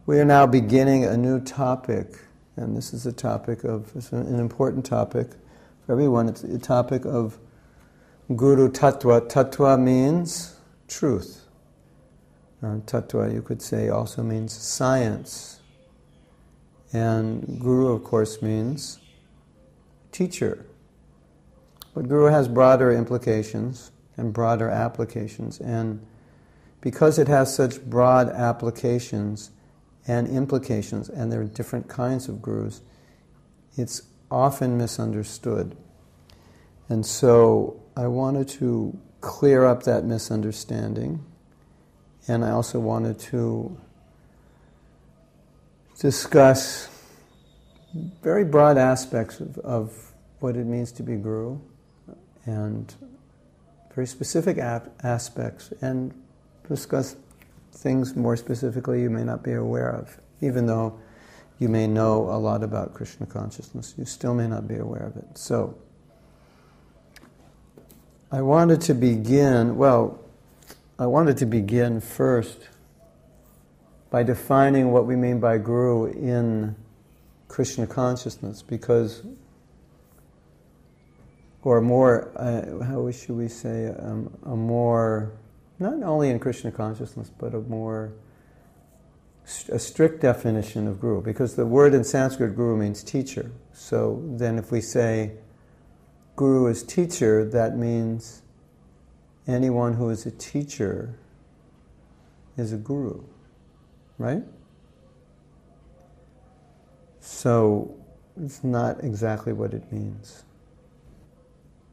We are now beginning a new topic, and this is it's an important topic for everyone. It's a topic of Guru Tattva. Tattva means truth. Tattva, you could say, also means science. And Guru, of course, means teacher. But Guru has broader implications and broader applications. And because it has such broad applications and implications, and there are different kinds of gurus, it's often misunderstood. And so I wanted to clear up that misunderstanding, and I also wanted to discuss very broad aspects of what it means to be guru, and very specific aspects, and discuss things more specifically you may not be aware of. Even though you may know a lot about Krishna consciousness, you still may not be aware of it. So, I wanted to begin first by defining what we mean by guru in Krishna consciousness, because, or more, how should we say, a more, not only in Krishna consciousness, but a strict definition of guru, because the word in Sanskrit, guru, means teacher. So then if we say guru is teacher, that means anyone who is a teacher is a guru, right? So it's not exactly what it means.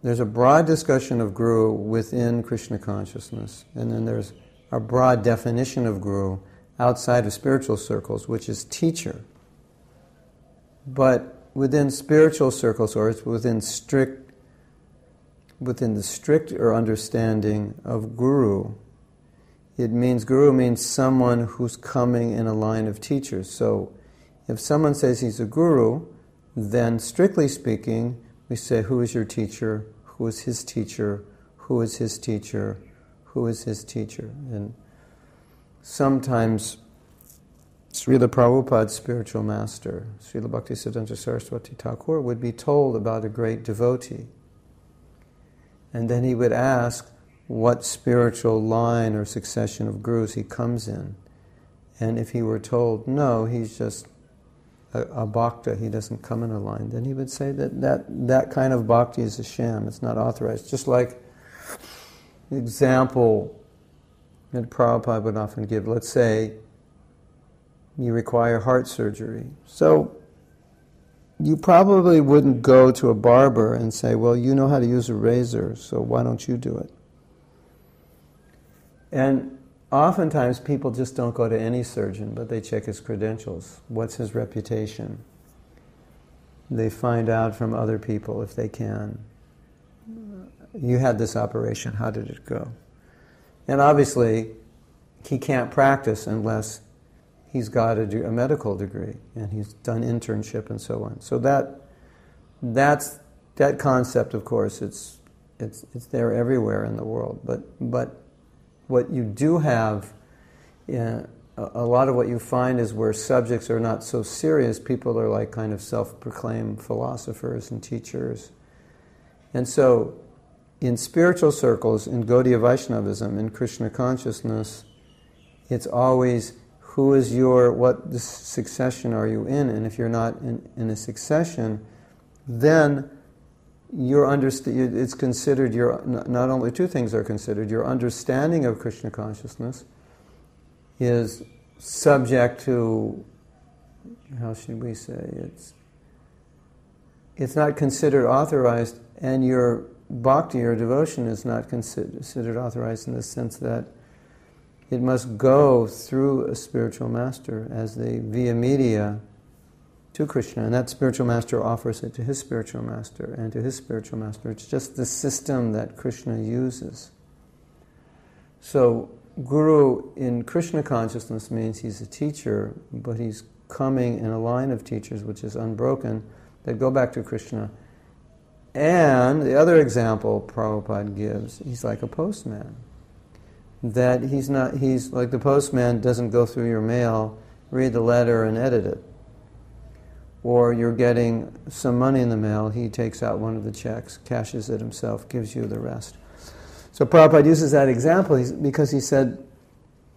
There's a broad discussion of guru within Krishna consciousness, and then there's a broad definition of guru outside of spiritual circles, which is teacher. But within spiritual circles, or it's within the stricter understanding of guru, guru means someone who's coming in a line of teachers. So if someone says he's a guru, then strictly speaking, we say, who is your teacher? Who is his teacher? Who is his teacher? Who is his teacher? And sometimes Srila Prabhupada's spiritual master, Srila Bhaktisiddhanta Saraswati Thakur, would be told about a great devotee. And then he would ask what spiritual line or succession of gurus he comes in. And if he were told, no, he's just a bhakta, he doesn't come in a line, then he would say that kind of bhakti is a sham, it's not authorized. Just like the example that Prabhupada would often give, let's say you require heart surgery. So you probably wouldn't go to a barber and say, well, you know how to use a razor, so why don't you do it? And oftentimes people just don't go to any surgeon, but they check his credentials. What's his reputation? They find out from other people if they can. You had this operation, how did it go? And obviously, he can't practice unless he's got a medical degree and he's done internship and so on. So that concept, of course, it's there everywhere in the world. But what you do have, a lot of what you find is where subjects are not so serious, people are like kind of self-proclaimed philosophers and teachers. And so in spiritual circles, in Gaudiya Vaishnavism, in Krishna consciousness, it's always, what succession are you in? And if you're not in a succession, then it's considered, not only two things are considered, your understanding of Krishna consciousness is subject to, how should we say, it's not considered authorized, and your bhakti, your devotion, is not considered authorized in the sense that it must go through a spiritual master as the via media to Krishna, and that spiritual master offers it to his spiritual master, and to his spiritual master. It's just the system that Krishna uses. So, guru in Krishna consciousness means he's a teacher, but he's coming in a line of teachers which is unbroken, that go back to Krishna. And the other example Prabhupada gives, he's like a postman. That he's like the postman doesn't go through your mail read the letter and edit it. Or you're getting some money in the mail, he takes out one of the checks, cashes it himself, gives you the rest. So Prabhupada uses that example because he said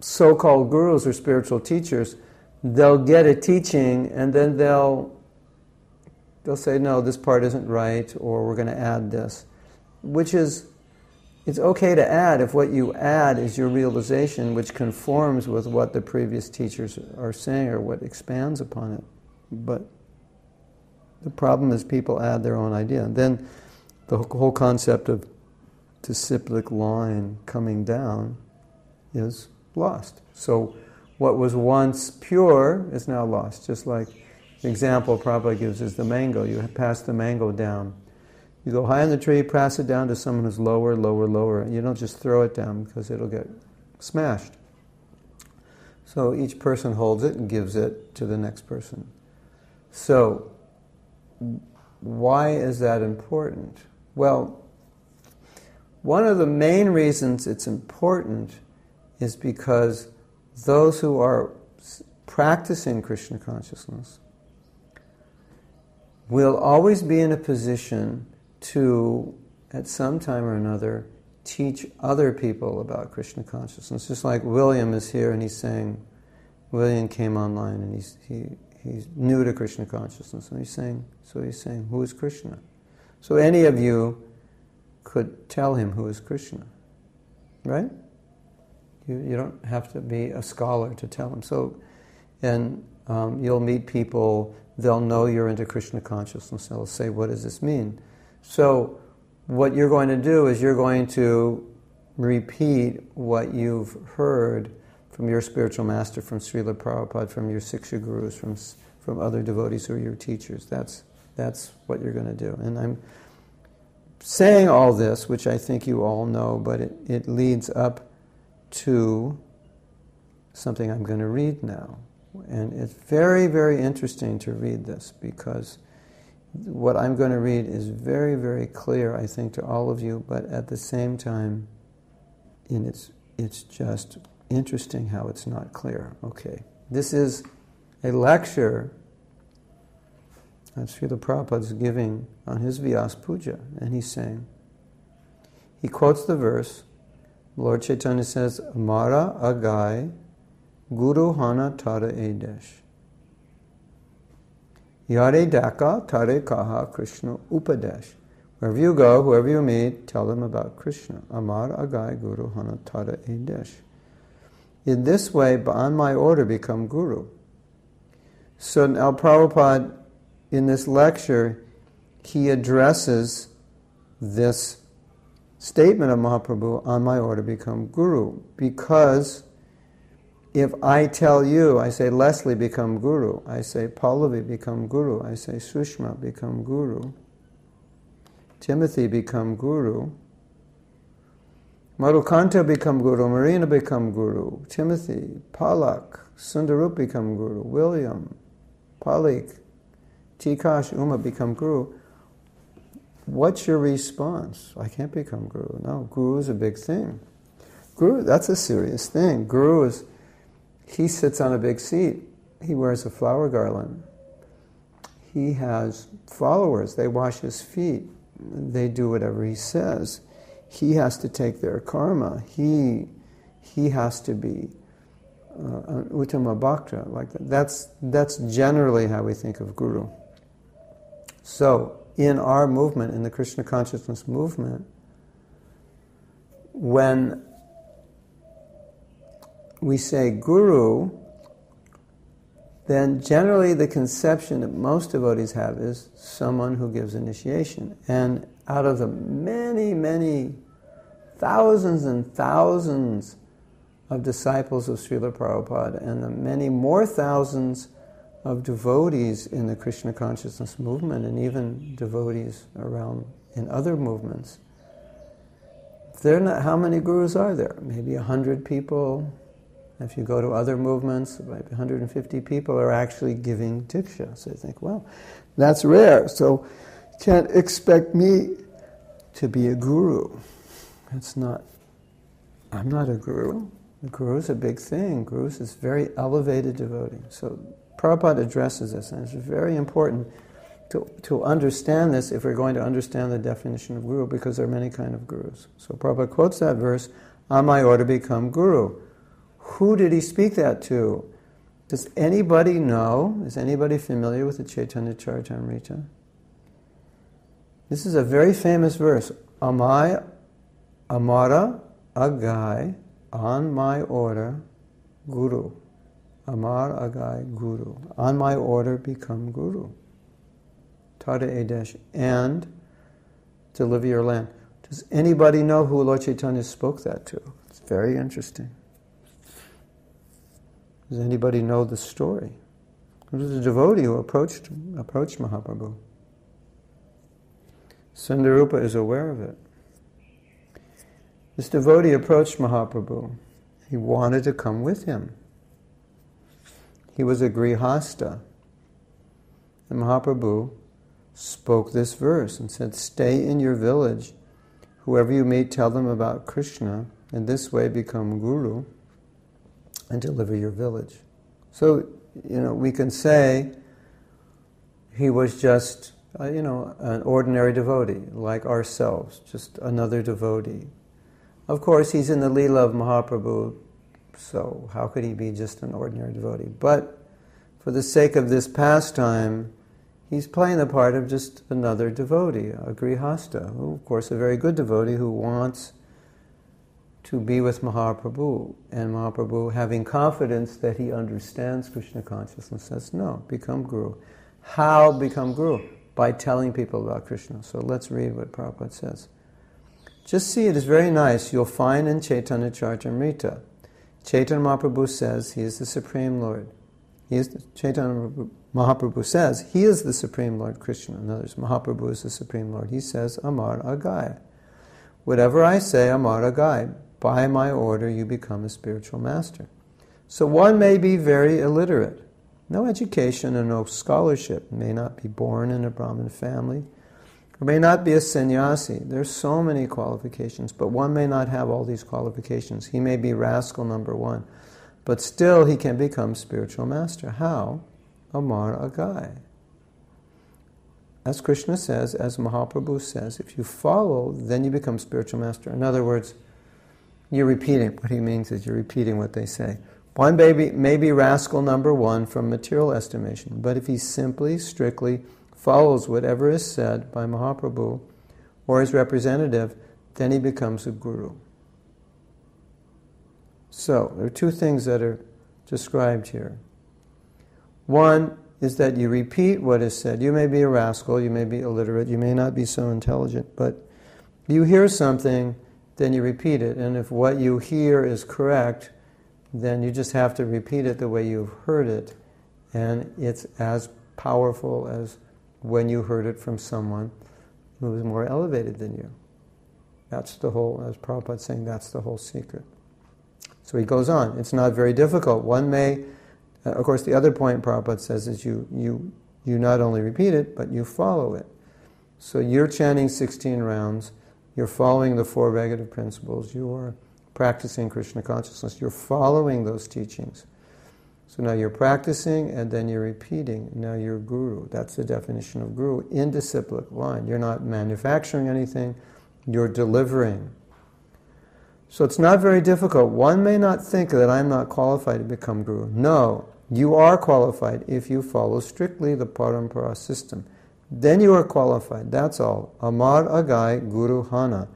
so-called gurus or spiritual teachers, they'll get a teaching and then they'll say, no, this part isn't right, or we're going to add this. Which is, it's okay to add if what you add is your realization which conforms with what the previous teachers are saying or what expands upon it. But the problem is people add their own idea. And then the whole concept of disciplic line coming down is lost. So what was once pure is now lost. Just like the example Prabhupada gives is the mango. You pass the mango down. You go high on the tree, pass it down to someone who's lower, lower, lower. You don't just throw it down because it'll get smashed. So each person holds it and gives it to the next person. So why is that important? Well, one of the main reasons it's important is because those who are practicing Krishna consciousness will always be in a position to, at some time or another, teach other people about Krishna consciousness. Just like William is here and he's saying, William came online and he's new to Krishna consciousness, and he's saying, who is Krishna? So any of you could tell him who is Krishna, right? You don't have to be a scholar to tell him. So, and you'll meet people, they'll know you're into Krishna consciousness, they'll say, what does this mean? So what you're going to do is you're going to repeat what you've heard from your spiritual master, from Srila Prabhupada, from your Siksha Gurus, from other devotees who are your teachers. That's what you're going to do. And I'm saying all this, which I think you all know, but it leads up to something I'm going to read now. And it's very, very interesting to read this, because what I'm going to read is very, very clear, I think, to all of you, but at the same time, it's just interesting how it's not clear. Okay, this is a lecture that Srila Prabhupada is giving on his Vyasa Puja, and he's saying, he quotes the verse, Lord Chaitanya says, Amara agai Guru Hana Tara Edesh. Yare Daka Tare Kaha Krishna Upadesh. Wherever you go, whoever you meet, tell them about Krishna. Amar Agai Guru Hana Tara Edesh. In this way, on my order, become Guru. So now Prabhupada, in this lecture, he addresses this statement of Mahaprabhu, on my order, become Guru. Because if I tell you, I say Leslie become Guru, I say Pallavi become Guru, I say Sushma become Guru, Timothy become Guru, Madhukanta become Guru, Marina become Guru, Timothy, Palak, Sundarup become Guru, William, Palik, Tikash, Uma become Guru. What's your response? I can't become Guru. No, Guru is a big thing. Guru, that's a serious thing. Guru is, he sits on a big seat. He wears a flower garland. He has followers. They wash his feet. They do whatever he says. He has to take their karma. He has to be an Uttama Bhakta, like that. That's generally how we think of Guru. So, in our movement, in the Krishna consciousness movement, when we say Guru, then generally the conception that most devotees have is someone who gives initiation. And out of the many, many thousands and thousands of disciples of Srila Prabhupada and the many more thousands of devotees in the Krishna consciousness movement and even devotees around in other movements, they're not, how many gurus are there? Maybe 100 people. If you go to other movements, like 150 people are actually giving diksha. So you think, well, that's rare, so you can't expect me to be a guru. I'm not a guru. The Guru is a big thing. Guru is this very elevated devotee. So Prabhupada addresses this, and it's very important to understand this if we're going to understand the definition of Guru, because there are many kinds of Gurus. So Prabhupada quotes that verse, on my order become Guru. Who did he speak that to? Does anybody know? Is anybody familiar with the Chaitanya Charitamrita? This is a very famous verse. Amara Agai, on my order, Guru. Amar Agai, Guru. On my order, become Guru. Tada Edesh, and deliver your land. Does anybody know who Lord Chaitanya spoke that to? It's very interesting. Does anybody know the story? It was a devotee who approached Mahaprabhu. Sundarupa is aware of it. This devotee approached Mahaprabhu. He wanted to come with him. He was a grihasta. And Mahaprabhu spoke this verse and said, stay in your village. Whoever you meet, tell them about Krishna. In this way, become Guru and deliver your village. So, we can say he was just, an ordinary devotee, like ourselves, just another devotee. Of course, he's in the Leela of Mahaprabhu, so how could he be just an ordinary devotee? But for the sake of this pastime, he's playing the part of just another devotee, a grihasta, who, of course, a very good devotee who wants to be with Mahaprabhu. And Mahaprabhu, having confidence that he understands Krishna consciousness, says, no, become Guru. How become Guru? By telling people about Krishna. So let's read what Prabhupada says. Just see, it is very nice. You'll find in Chaitanya Charitamrita, Chaitanya Mahaprabhu says he is the Supreme Lord. Chaitanya Mahaprabhu says he is the Supreme Lord Krishna. In other words, Mahaprabhu is the Supreme Lord. He says, Amar Agai. Whatever I say, Amar Agai. By my order, you become a spiritual master. So one may be very illiterate. No education and no scholarship. May not be born in a Brahmin family. Or may not be a sannyasi. There's so many qualifications, but one may not have all these qualifications. He may be rascal number one, but still he can become spiritual master. How? Amar Agai. As Krishna says, as Mahaprabhu says, if you follow, then you become spiritual master. In other words, you're repeating. What he means is you're repeating what they say. One may be rascal number one from material estimation, but if he simply, strictly follows whatever is said by Mahaprabhu or his representative, then he becomes a guru. So, there are two things that are described here. One is that you repeat what is said. You may be a rascal, you may be illiterate, you may not be so intelligent, but you hear something, then you repeat it. And if what you hear is correct, then you just have to repeat it the way you've heard it. And it's as powerful as when you heard it from someone who is more elevated than you. That's the whole, as Prabhupada's saying, that's the whole secret. So he goes on. It's not very difficult. One may, of course, the other point Prabhupada says is you not only repeat it, but you follow it. So you're chanting 16 rounds, you're following the four Vegetative principles, you're practicing Krishna consciousness, you're following those teachings. So now you're practicing and then you're repeating. Now you're guru. That's the definition of guru, in disciplic line. You're not manufacturing anything, you're delivering. So it's not very difficult. One may not think that I'm not qualified to become guru. No, you are qualified if you follow strictly the parampara system. Then you are qualified, that's all. Amar Agai Guru Hana.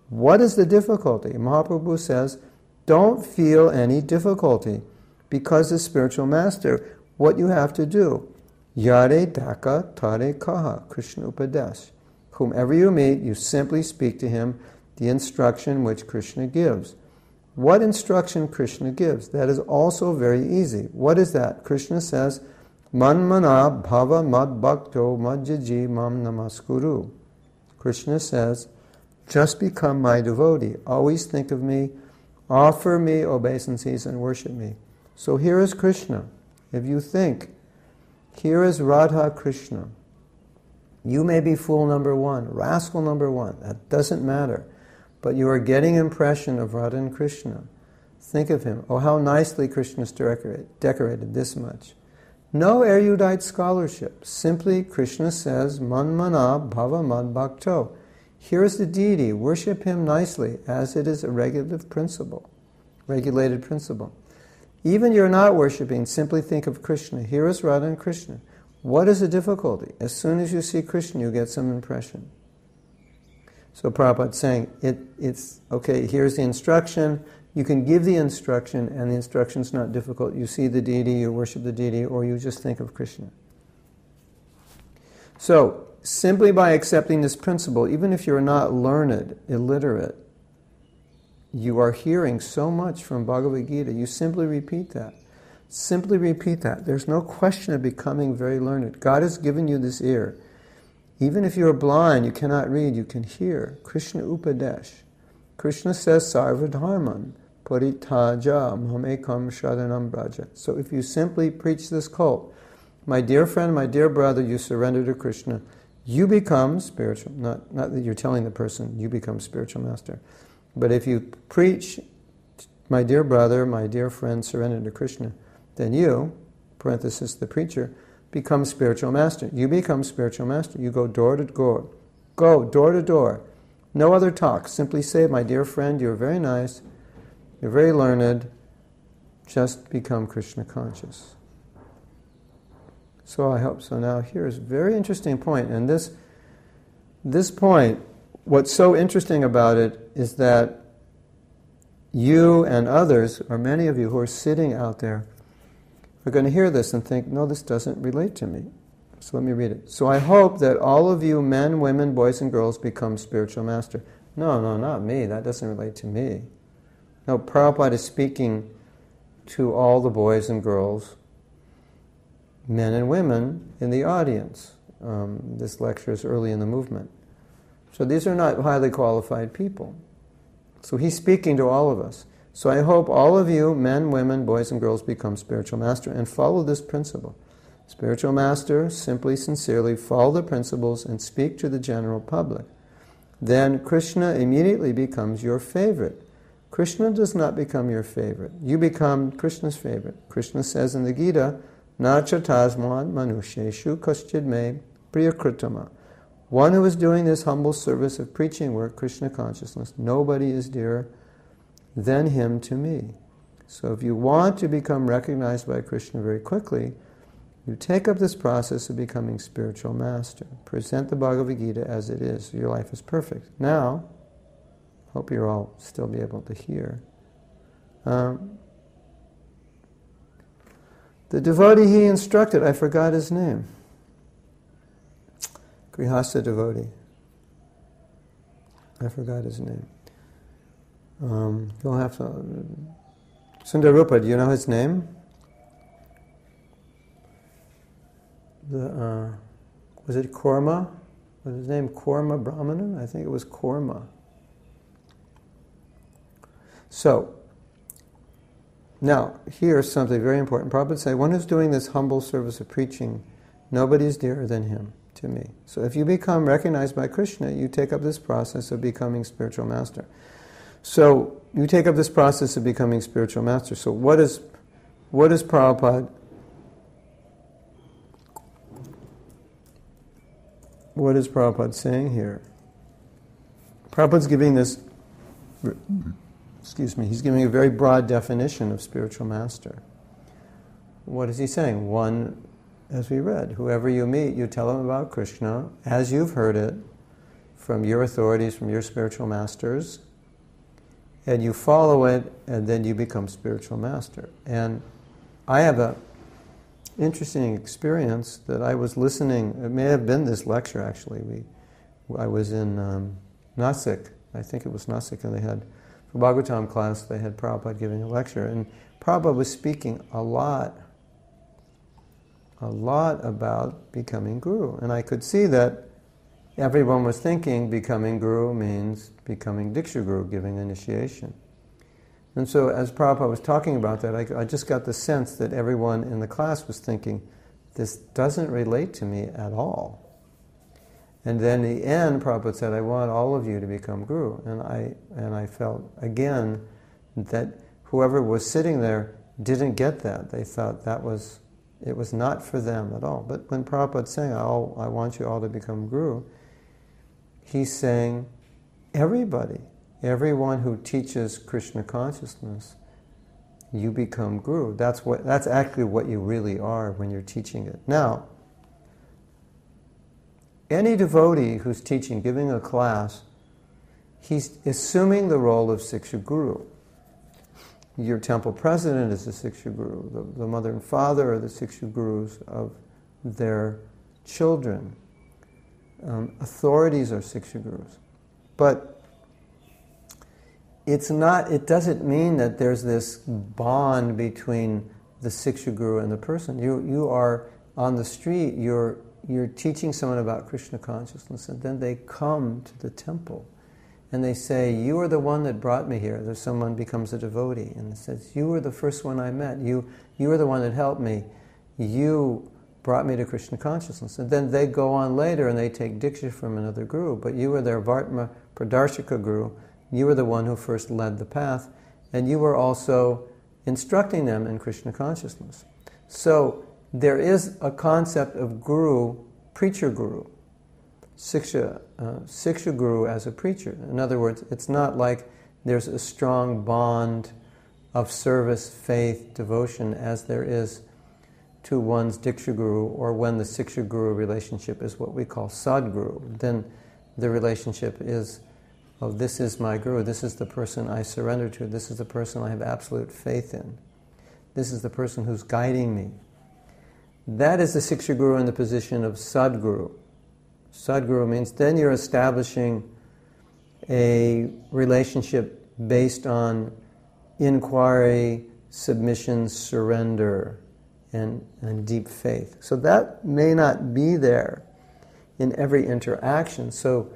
What is the difficulty? Mahaprabhu says, don't feel any difficulty, because the spiritual master, what you have to do, Yare Daka Tare Kaha, Krishna Upadesh. Whomever you meet, you simply speak to him the instruction which Krishna gives. What instruction Krishna gives? That is also very easy. What is that? Krishna says, Manmana bhava mad bhakto madjaji mam namaskuru. Krishna says, just become my devotee. Always think of me, offer me obeisances and worship me. So here is Krishna. If you think, here is Radha Krishna. You may be fool number one, rascal number one. That doesn't matter. But you are getting impression of Radha and Krishna. Think of him. Oh, how nicely Krishna's decorated this much. No erudite scholarship. Simply, Krishna says, Man mana bhava mad bhakto. Here is the deity. Worship him nicely, as it is a regulated principle. Even you're not worshipping, simply think of Krishna. Here is Radha and Krishna. What is the difficulty? As soon as you see Krishna, you get some impression. So Prabhupada's saying, it's okay, here's the instruction. You can give the instruction, and the instruction's not difficult. You see the deity, you worship the deity, or you just think of Krishna. So, simply by accepting this principle, even if you're not learned, illiterate, you are hearing so much from Bhagavad Gita, you simply repeat that. Simply repeat that. There's no question of becoming very learned. God has given you this ear. Even if you're blind, you cannot read, you can hear. Krishna Upadesh. Krishna says, Sarva Dharman, Paritaja, Mamekam Sharanam Braja. So if you simply preach this cult, my dear friend, my dear brother, you surrender to Krishna, you become spiritual. Not that you're telling the person, you become spiritual master. But if you preach, my dear brother, my dear friend, surrender to Krishna, then you, parenthesis, the preacher, become spiritual master. You become spiritual master. You go door to door. Go door to door. No other talk. Simply say, my dear friend, you're very nice, you're very learned, just become Krishna conscious. So I hope so. Now here's a very interesting point, and this point, what's so interesting about it is that you and others, or many of you who are sitting out there, are going to hear this and think, no, this doesn't relate to me. So let me read it. So I hope that all of you, men, women, boys and girls, become spiritual master. No, not me. That doesn't relate to me. No, Prabhupada is speaking to all the boys and girls, men and women in the audience. This lecture is early in the movement. So these are not highly qualified people. So he's speaking to all of us. So I hope all of you, men, women, boys and girls, become spiritual master and follow this principle. Spiritual master, simply, sincerely follow the principles and speak to the general public. Then Krishna immediately becomes your favorite. Krishna does not become your favorite. You become Krishna's favorite. Krishna says in the Gita, Na chatasman manusheshu kaschid me priyakritama. One who is doing this humble service of preaching work, Krishna consciousness, nobody is dearer than him to me. So if you want to become recognized by Krishna very quickly, you take up this process of becoming spiritual master. Present the Bhagavad Gita as it is. Your life is perfect. Now, hope you'll all still be able to hear. The devotee he instructed, I forgot his name. Grihastha devotee. I forgot his name. You'll have to... Sundarupa, do you know his name? Was it Korma? Was his name Korma Brahmanan? I think it was Korma. So, now, here's something very important. Prabhupada said, one who's doing this humble service of preaching, nobody is dearer than him to me. So if you become recognized by Krishna, you take up this process of becoming spiritual master. So, you take up this process of becoming spiritual master. So what is Prabhupada... What is Prabhupada saying here? Prabhupada's giving this, he's giving a very broad definition of spiritual master. What is he saying? One, as we read, whoever you meet, you tell them about Krishna, as you've heard it, from your authorities, from your spiritual masters, and you follow it, and then you become spiritual master. And I have a interesting experience that I was listening, it may have been this lecture actually, I was in Nasik, I think it was Nasik, and they had, for Bhagavatam class, they had Prabhupada giving a lecture, and Prabhupada was speaking a lot about becoming guru. And I could see that everyone was thinking becoming guru means becoming Diksha Guru, giving initiation. And so as Prabhupada was talking about that, I just got the sense that everyone in the class was thinking, this doesn't relate to me at all. And then in the end, Prabhupada said, I want all of you to become guru. And I felt, again, that whoever was sitting there didn't get that. They thought it was not for them at all. But when Prabhupada's saying, I want you all to become guru, he's saying, everybody, everyone who teaches Krishna consciousness, you become guru. That's actually what you really are when you're teaching it. Now, any devotee who's teaching, giving a class, he's assuming the role of Siksha Guru. Your temple president is the Siksha Guru. The mother and father are the Siksha Gurus of their children. Authorities are Siksha Gurus. But it doesn't mean that there's this bond between the Siksha Guru and the person. You are on the street, you're teaching someone about Krishna consciousness, and then they come to the temple and they say, you are the one that brought me here. There's someone becomes a devotee and says, you were the first one I met. You were the one that helped me. You brought me to Krishna consciousness. And then they go on later and they take Diksha from another guru, but you were their Vartma Pradarshika Guru. You were the one who first led the path, and you were also instructing them in Krishna consciousness. So there is a concept of guru, preacher guru, Siksha Guru as a preacher. In other words, it's not like there's a strong bond of service, faith, devotion as there is to one's Diksha Guru, or when the Siksha Guru relationship is what we call Sadguru. Then the relationship is, oh, this is my Guru, this is the person I surrender to, this is the person I have absolute faith in, this is the person who's guiding me. That is the Siksha Guru in the position of Sadguru. Sadguru means then you're establishing a relationship based on inquiry, submission, surrender, and deep faith. So that may not be there in every interaction. So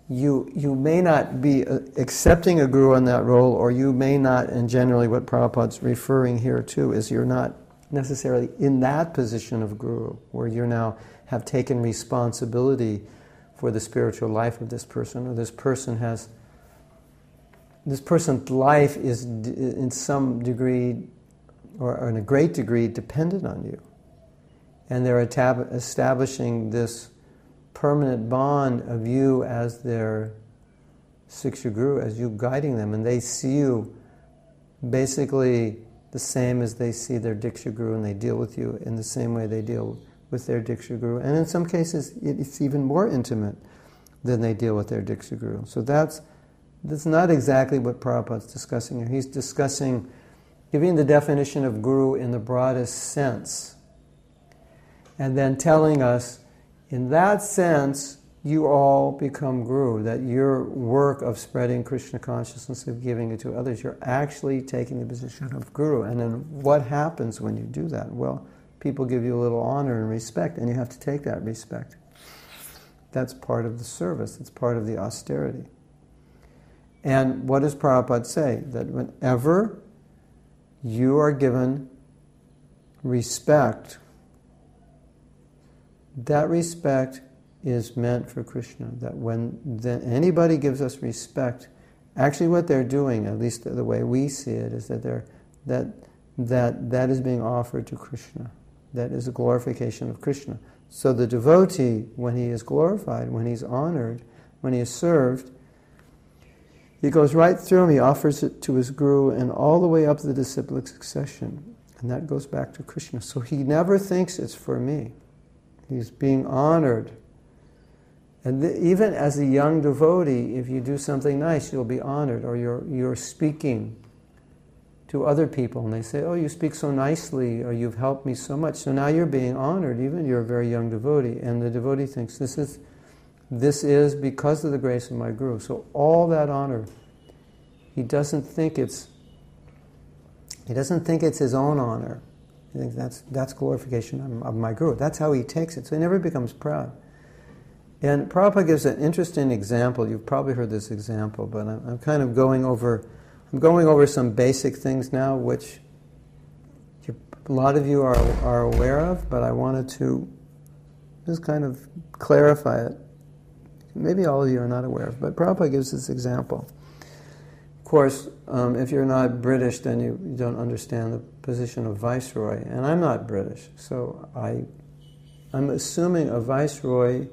you may not be accepting a guru in that role, or you may not, and generally what Prabhupada's referring here to is you're not necessarily in that position of guru, where you now have taken responsibility for the spiritual life of this person, or this person's life is in some degree, or in a great degree, dependent on you. And they're establishing this permanent bond of you as their Siksha Guru, as you guiding them, and they see you basically the same as they see their Diksha Guru, and they deal with you in the same way they deal with their Diksha Guru. And in some cases, it's even more intimate than they deal with their Diksha Guru. So that's not exactly what Prabhupada's discussing here. He's discussing, giving the definition of Guru in the broadest sense, and then telling us, in that sense, you all become Guru, that your work of spreading Krishna consciousness, of giving it to others, you're actually taking the position of Guru. And then what happens when you do that? Well, people give you a little honor and respect, and you have to take that respect. That's part of the service, it's part of the austerity. And what does Prabhupada say? That whenever you are given respect, that respect is meant for Krishna. That when anybody gives us respect, actually what they're doing, at least the way we see it, is that that is being offered to Krishna. That is a glorification of Krishna. So the devotee, when he is glorified, when he's honored, when he is served, he goes right through him, he offers it to his guru, and all the way up the disciplic succession. And that goes back to Krishna. So he never thinks it's for me. He's being honored. And even as a young devotee, if you do something nice, you'll be honored, or you're speaking to other people, and they say, oh, you speak so nicely, or you've helped me so much. So now you're being honored, even you're a very young devotee, and the devotee thinks, this is because of the grace of my Guru. So all that honor, he doesn't think it's his own honor. He thinks that's glorification of my Guru. That's how he takes it. So he never becomes proud. And Prabhupada gives an interesting example. You've probably heard this example, but I'm kind of going over some basic things now, which a lot of you are aware of, but I wanted to just kind of clarify it. Maybe all of you are not aware of, but Prabhupada gives this example. Of course, if you're not British, then you don't understand the position of viceroy, and I'm not British, so I'm assuming a viceroy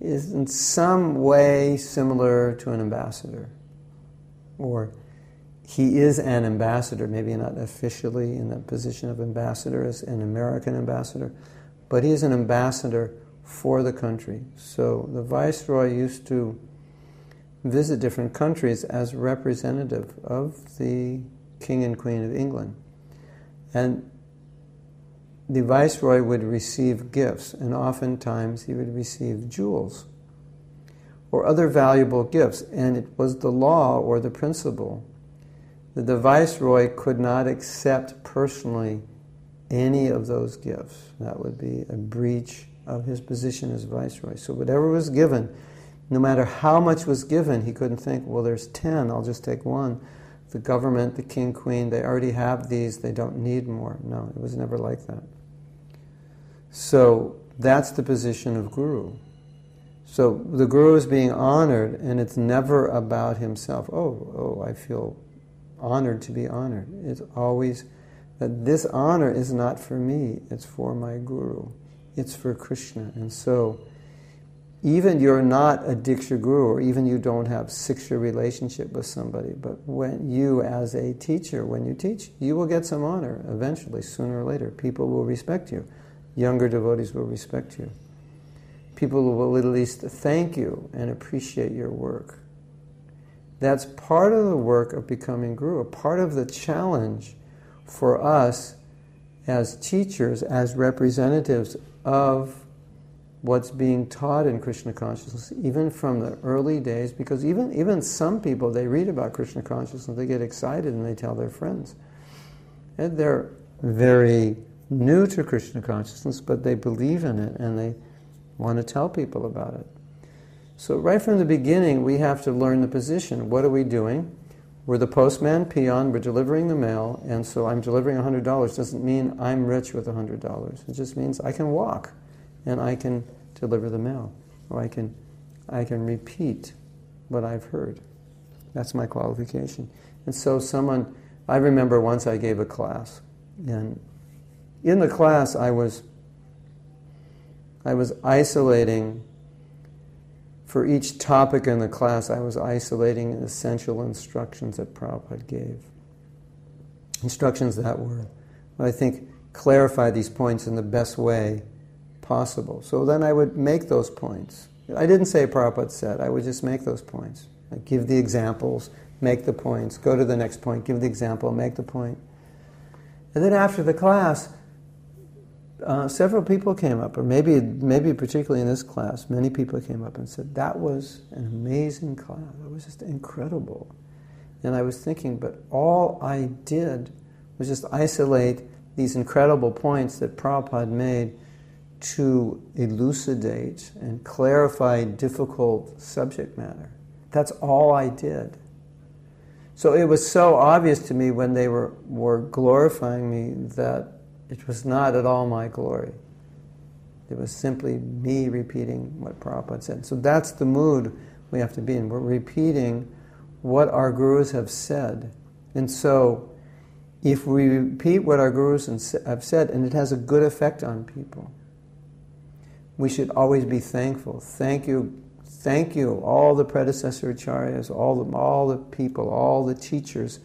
is in some way similar to an ambassador, or he is an ambassador, maybe not officially in the position of ambassador as an American ambassador, but he is an ambassador for the country. So the viceroy used to visit different countries as representative of the King and Queen of England. And the viceroy would receive gifts, and oftentimes he would receive jewels or other valuable gifts. And it was the law or the principle that the viceroy could not accept personally any of those gifts. That would be a breach of his position as viceroy. So whatever was given, no matter how much was given, he couldn't think, well, there's 10, I'll just take one. The government, the king, queen, they already have these, they don't need more. No, it was never like that. So that's the position of guru. So the guru is being honored, and it's never about himself. Oh, I feel honored to be honored. It's always that this honor is not for me, it's for my guru. It's for Krishna. And so even you're not a Diksha guru, or even you don't have Siksha relationship with somebody, but when you as a teacher, when you teach, you will get some honor eventually, sooner or later. People will respect you. Younger devotees will respect you. People will at least thank you and appreciate your work. That's part of the work of becoming guru, a part of the challenge for us as teachers, as representatives of what's being taught in Krishna consciousness, even from the early days, because even some people, they read about Krishna consciousness, they get excited and they tell their friends. And they're very new to Krishna consciousness, but they believe in it and they want to tell people about it. So right from the beginning, we have to learn the position. What are we doing? We're the postman, peon, we're delivering the mail, and so I'm delivering $100. Doesn't mean I'm rich with $100. It just means I can walk and I can deliver the mail, or I can repeat what I've heard. That's my qualification. And so I remember once I gave a class, and in the class I was isolating. For each topic in the class, I was isolating essential instructions that Prabhupada gave. Instructions that were, I think, clarify these points in the best way possible. So then I would make those points. I didn't say Prabhupada said, I would just make those points. I'd give the examples, make the points, go to the next point, give the example, make the point. And then after the class, several people came up, or maybe particularly in this class, many people came up and said, that was an amazing class. It was just incredible. And I was thinking, but all I did was just isolate these incredible points that Prabhupada made to elucidate and clarify difficult subject matter. That's all I did. So it was so obvious to me when they were glorifying me that it was not at all my glory. It was simply me repeating what Prabhupada said. So that's the mood we have to be in. We're repeating what our gurus have said. And so if we repeat what our gurus have said, and it has a good effect on people, we should always be thankful. Thank you, all the predecessor acharyas, all the people, all the teachers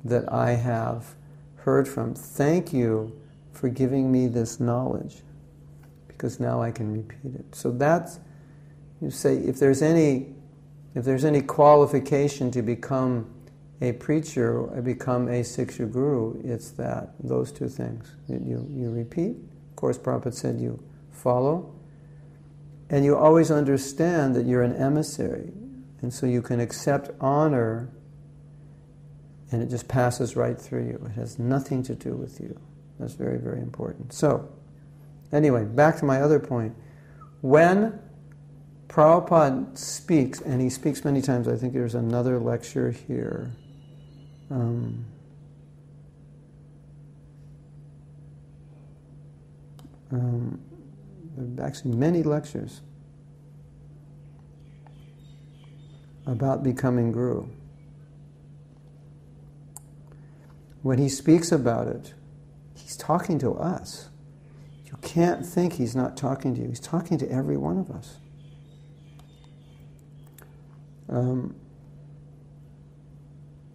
that I have heard from. Thank you for giving me this knowledge, because now I can repeat it. So that's, you say, if there's any qualification to become a preacher or become a Siksha guru, it's those two things. You repeat, of course Prabhupada said you follow, and you always understand that you're an emissary, and so you can accept honor and it just passes right through you. It has nothing to do with you. That's very, very important. So, anyway, back to my other point. When Prabhupada speaks, and he speaks many times, I think there's another lecture here. Actually, many lectures about becoming guru. when he speaks about it, he's talking to us. You can't think he's not talking to you. He's talking to every one of us.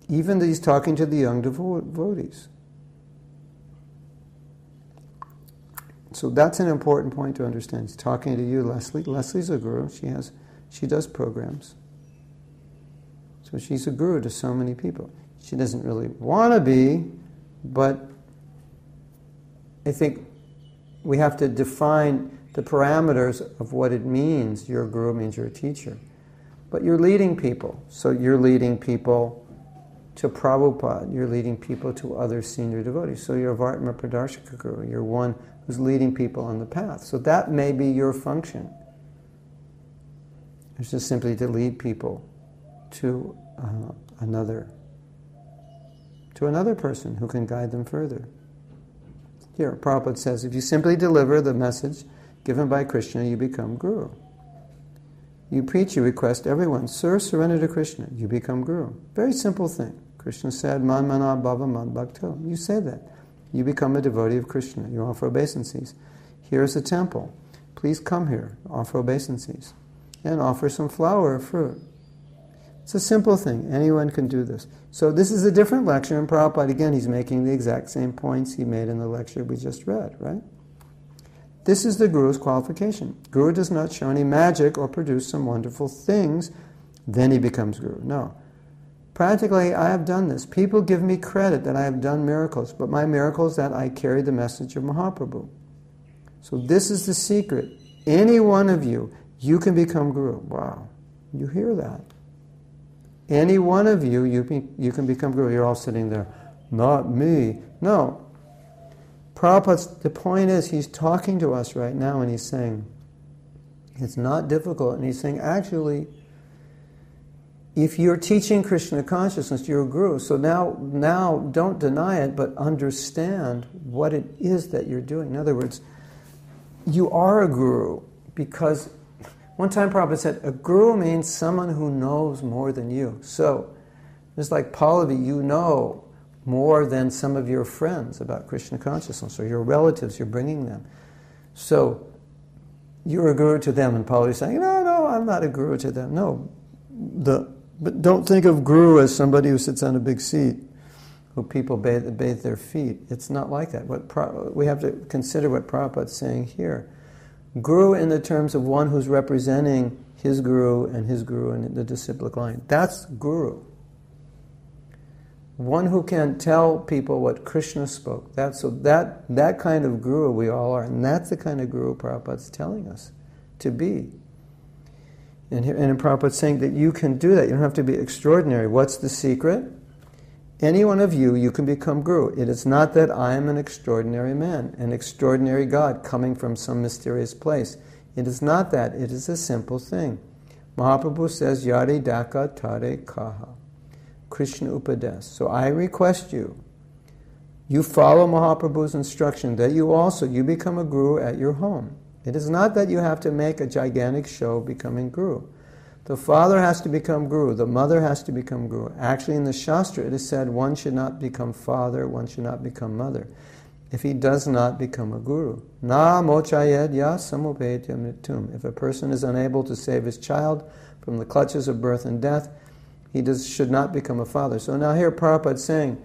Even that he's talking to the young devotees. So that's an important point to understand. He's talking to you, Leslie. Leslie's a guru. She does programs. So she's a guru to so many people. She doesn't really want to be, but I think we have to define the parameters of what it means. You're a guru means you're a teacher. But you're leading people. So you're leading people to Prabhupada. You're leading people to other senior devotees. So you're a Vartma Pradarshaka guru. You're one who's leading people on the path. So that may be your function. It's just simply to lead people to another person who can guide them further. Here, Prabhupada says, if you simply deliver the message given by Krishna, you become guru. You preach, you request everyone, Sir, surrender to Krishna. You become guru. Very simple thing. Krishna said, Man mana bhava man bhakto. You say that. You become a devotee of Krishna. You offer obeisances. Here's a temple. Please come here. Offer obeisances. And offer some flower or fruit. It's a simple thing. Anyone can do this. So this is a different lecture, and Prabhupada, again, he's making the exact same points he made in the lecture we just read, right? This is the Guru's qualification. Guru does not show any magic or produce some wonderful things, then he becomes Guru. No. Practically, I have done this. People give me credit that I have done miracles, but my miracle is that I carry the message of Mahaprabhu. So this is the secret. Any one of you, you can become Guru. Wow. You hear that? Any one of you, you can become Guru. You're all sitting there, not me. No. Prabhupada's, the point is, he's talking to us right now and he's saying, it's not difficult. And he's saying, actually, if you're teaching Krishna consciousness, you're a guru. So now don't deny it, but understand what it is that you're doing. In other words, you are a guru because one time Prabhupada said, a guru means someone who knows more than you. So, just like Pallavi, you know more than some of your friends about Krishna consciousness, or your relatives, you're bringing them. So, you're a guru to them, and Pallavi's saying, no, I'm not a guru to them. No, but don't think of guru as somebody who sits on a big seat, who people bathe their feet. It's not like that. We have to consider what Prabhupada's saying here. Guru in the terms of one who's representing his guru and the disciplic line. That's guru. One who can tell people what Krishna spoke. That kind of guru we all are, and that's the kind of guru Prabhupada's telling us to be. And Prabhupada's saying that you can do that. You don't have to be extraordinary. What's the secret? Any one of you can become guru. It is not that I am an extraordinary man, an extraordinary God coming from some mysterious place. It is not that. It is a simple thing. Mahaprabhu says, Yare daka tare kaha. Krishna Upadesh. So I request you follow Mahaprabhu's instruction that you become a guru at your home. It is not that you have to make a gigantic show becoming guru. The father has to become guru. The mother has to become guru. Actually, in the Shastra, it is said one should not become father, one should not become mother, if he does not become a guru. Na mochayed ya samupetya mrityum. If a person is unable to save his child from the clutches of birth and death, he should not become a father. So now here Prabhupada is saying,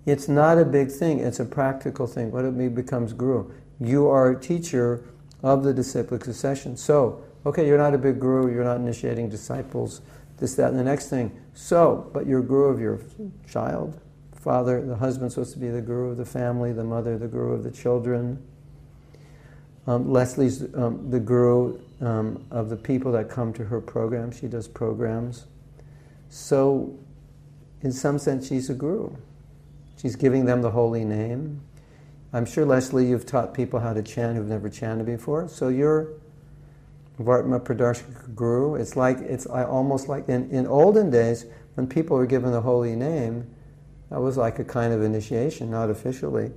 it's not a big thing, it's a practical thing. What it means becomes guru. You are a teacher of the disciplic succession. So, okay, you're not a big guru, you're not initiating disciples, this, that, and the next thing. So, but you're guru of your child. Father, the husband's supposed to be the guru of the family, the mother, the guru of the children. Leslie's the guru of the people that come to her program. She does programs. So, in some sense, she's a guru. She's giving them the holy name. I'm sure, Leslie, you've taught people how to chant who've never chanted before. So you're Vartma Pradarshaka Guru. It's almost like in olden days, when people were given the holy name, that was like a kind of initiation, not officially.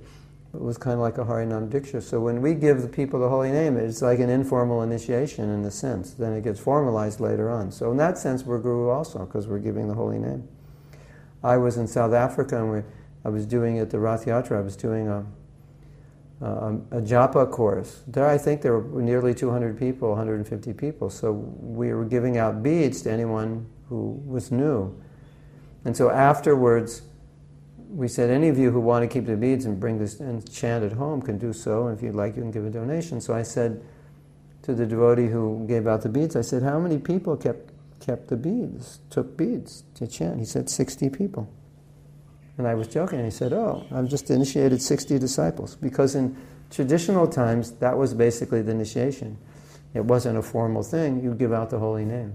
It was kind of like a Harinam Diksha. So when we give the people the holy name, it's like an informal initiation in a sense. Then it gets formalized later on. So in that sense, we're guru also, because we're giving the holy name. I was in South Africa, and I was doing at the Rath Yatra, I was doing a japa course. There, I think there were nearly 200 people, 150 people. So we were giving out beads to anyone who was new. And so afterwards, we said, any of you who want to keep the beads and bring this and chant at home can do so. And if you'd like, you can give a donation. So I said to the devotee who gave out the beads, I said, how many people kept the beads, took beads to chant? He said, 60 people. And I was joking, and he said, oh, I've just initiated 60 disciples. Because in traditional times, that was basically the initiation. It wasn't a formal thing. You give out the holy name.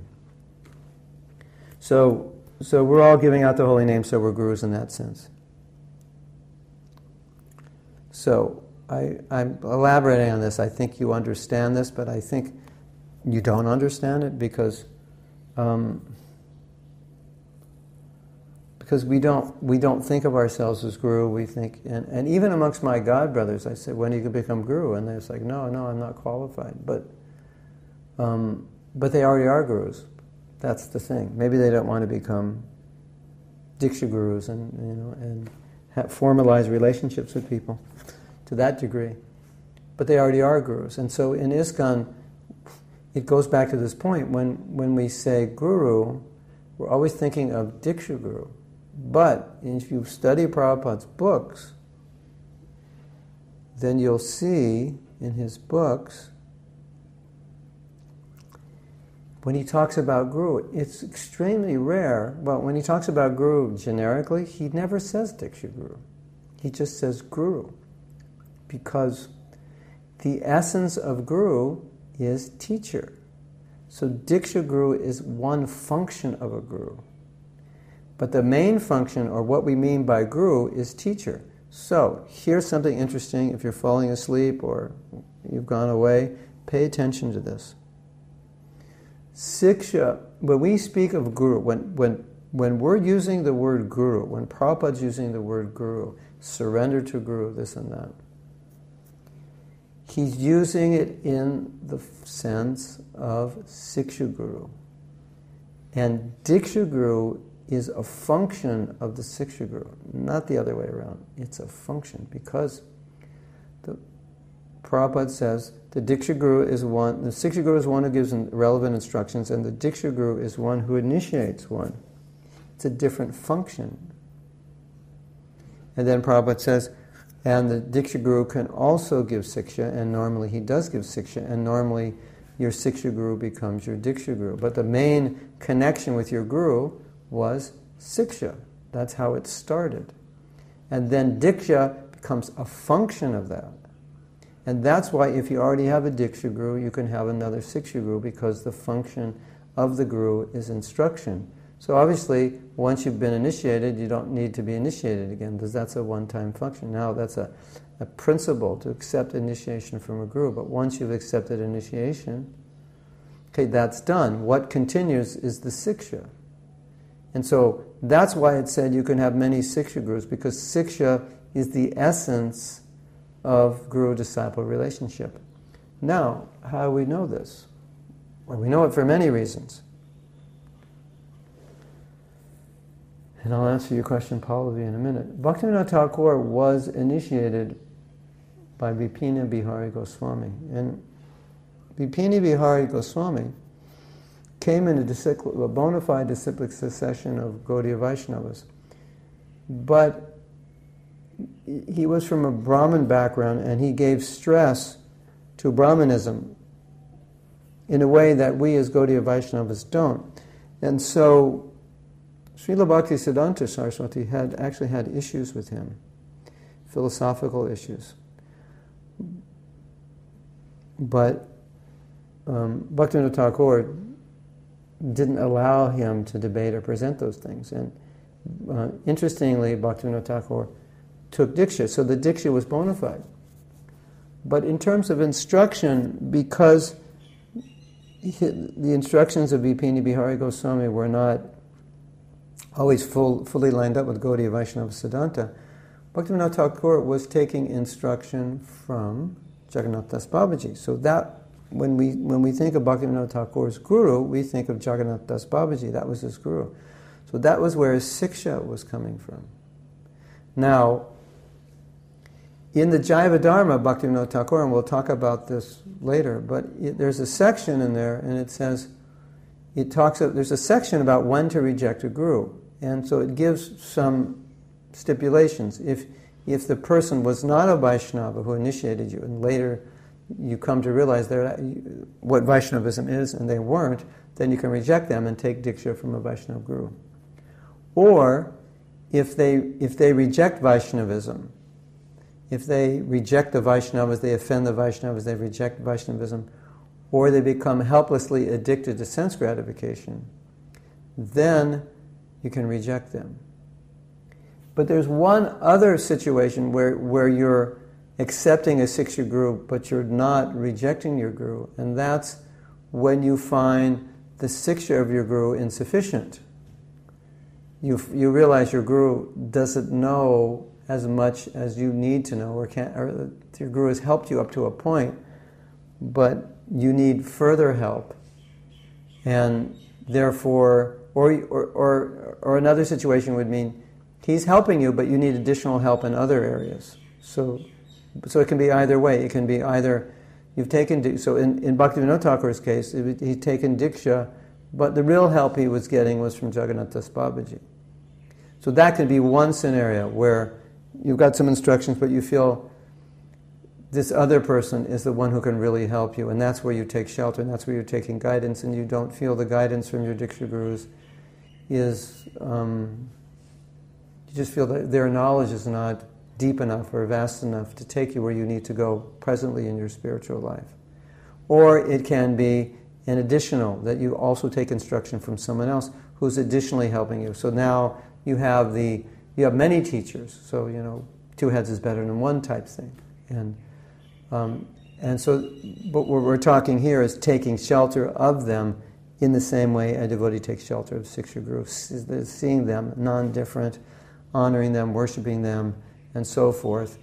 So we're all giving out the holy name, so we're gurus in that sense. So I'm elaborating on this. I think you understand this, but I think you don't understand it because we don't think of ourselves as guru. We think, and even amongst my god brothers, I said, when are you going to become guru? And they're like, no, I'm not qualified. But they already are gurus. That's the thing. Maybe they don't want to become diksha gurus and have formalized relationships with people to that degree. But they already are gurus. And so in ISKCON, it goes back to this point. When we say guru, we're always thinking of diksha guru. But if you study Prabhupada's books, then you'll see in his books, when he talks about guru, it's extremely rare. Well, when he talks about guru generically, he never says diksha guru. He just says guru. Because the essence of guru is teacher. So diksha guru is one function of a guru. But the main function, or what we mean by guru, is teacher. So, here's something interesting. If you're falling asleep or you've gone away, pay attention to this. Siksha, when we speak of guru, when we're using the word guru, when Prabhupada's using the word guru, surrender to guru, this and that, he's using it in the sense of Siksha guru. And Diksha guru is a function of the Siksha guru, not the other way around. It's a function because the Prabhupada says the Diksha guru is one, the Siksha guru is one who gives relevant instructions, and the Diksha guru is one who initiates one. It's a different function. And then Prabhupada says, and the Diksha guru can also give Siksha, and normally he does give Siksha, and normally your Siksha guru becomes your Diksha guru. But the main connection with your guru was Siksha. That's how it started. And then Diksha becomes a function of that. And that's why if you already have a Diksha guru, you can have another Siksha guru, because the function of the guru is instruction. So obviously, once you've been initiated, you don't need to be initiated again, because that's a one-time function. Now that's a principle to accept initiation from a guru. But once you've accepted initiation, okay, that's done. What continues is the Siksha. And so that's why it said you can have many Siksha gurus, because Siksha is the essence of guru-disciple relationship. Now, how do we know this? Well, we know it for many reasons. And I'll answer your question, Pallavi, in a minute. Bhaktivinoda Thakur was initiated by Vipina Bihari Goswami. And Vipina Bihari Goswami came in a bona fide disciplic succession of Gaudiya Vaishnavas. But he was from a Brahmin background, and he gave stress to Brahmanism in a way that we as Gaudiya Vaishnavas don't. And so Srila Bhaktisiddhanta Saraswati actually had issues with him, philosophical issues. But Bhaktivinoda Thakur didn't allow him to debate or present those things. And interestingly, Bhaktivinoda Thakur took Diksha, so the Diksha was bona fide. But in terms of instruction, because the instructions of Vipini Bihari Goswami were not always fully lined up with Gaudiya Vaishnava Siddhanta, Bhaktivinoda Thakur was taking instruction from Jagannath Das Babaji. So that, when we think of Bhaktivinoda Thakur's guru, we think of Jagannath Das Babaji. That was his guru. So that was where his Siksha was coming from. Now, in the Jaiva Dharma, Bhaktivinoda Thakur, and we'll talk about this later, but there's a section in there, and it says, there's a section about when to reject a guru. And so it gives some stipulations. If the person was not a Vaishnava who initiated you, and later you come to realize what Vaishnavism is, and they weren't, then you can reject them and take Diksha from a Vaishnava guru. Or, if they reject Vaishnavism, if they reject the Vaishnavas, they offend the Vaishnavas, they reject Vaishnavism, or they become helplessly addicted to sense gratification, then you can reject them. But there's one other situation where you're accepting a Siksha guru, but you're not rejecting your guru, and that's when you find the Siksha of your guru insufficient. You realize your guru doesn't know as much as you need to know, or your guru has helped you up to a point, but you need further help, and therefore, or another situation would mean he's helping you, but you need additional help in other areas. So it can be either way. It can be either you've taken, so in Bhaktivinoda Thakur's case, he'd taken Diksha, but the real help he was getting was from Jagannath Das Babaji. So that could be one scenario where you've got some instructions, but you feel this other person is the one who can really help you, and that's where you take shelter, and that's where you're taking guidance, and you don't feel the guidance from your Diksha gurus is, you just feel that their knowledge is not deep enough or vast enough to take you where you need to go presently in your spiritual life. Or it can be an additional, that you also take instruction from someone else who's additionally helping you. So now you have many teachers, so two heads is better than one type thing. And so, but what we're talking here is taking shelter of them in the same way a devotee takes shelter of Siksha gurus, seeing them non-different, honoring them, worshiping them, and so forth,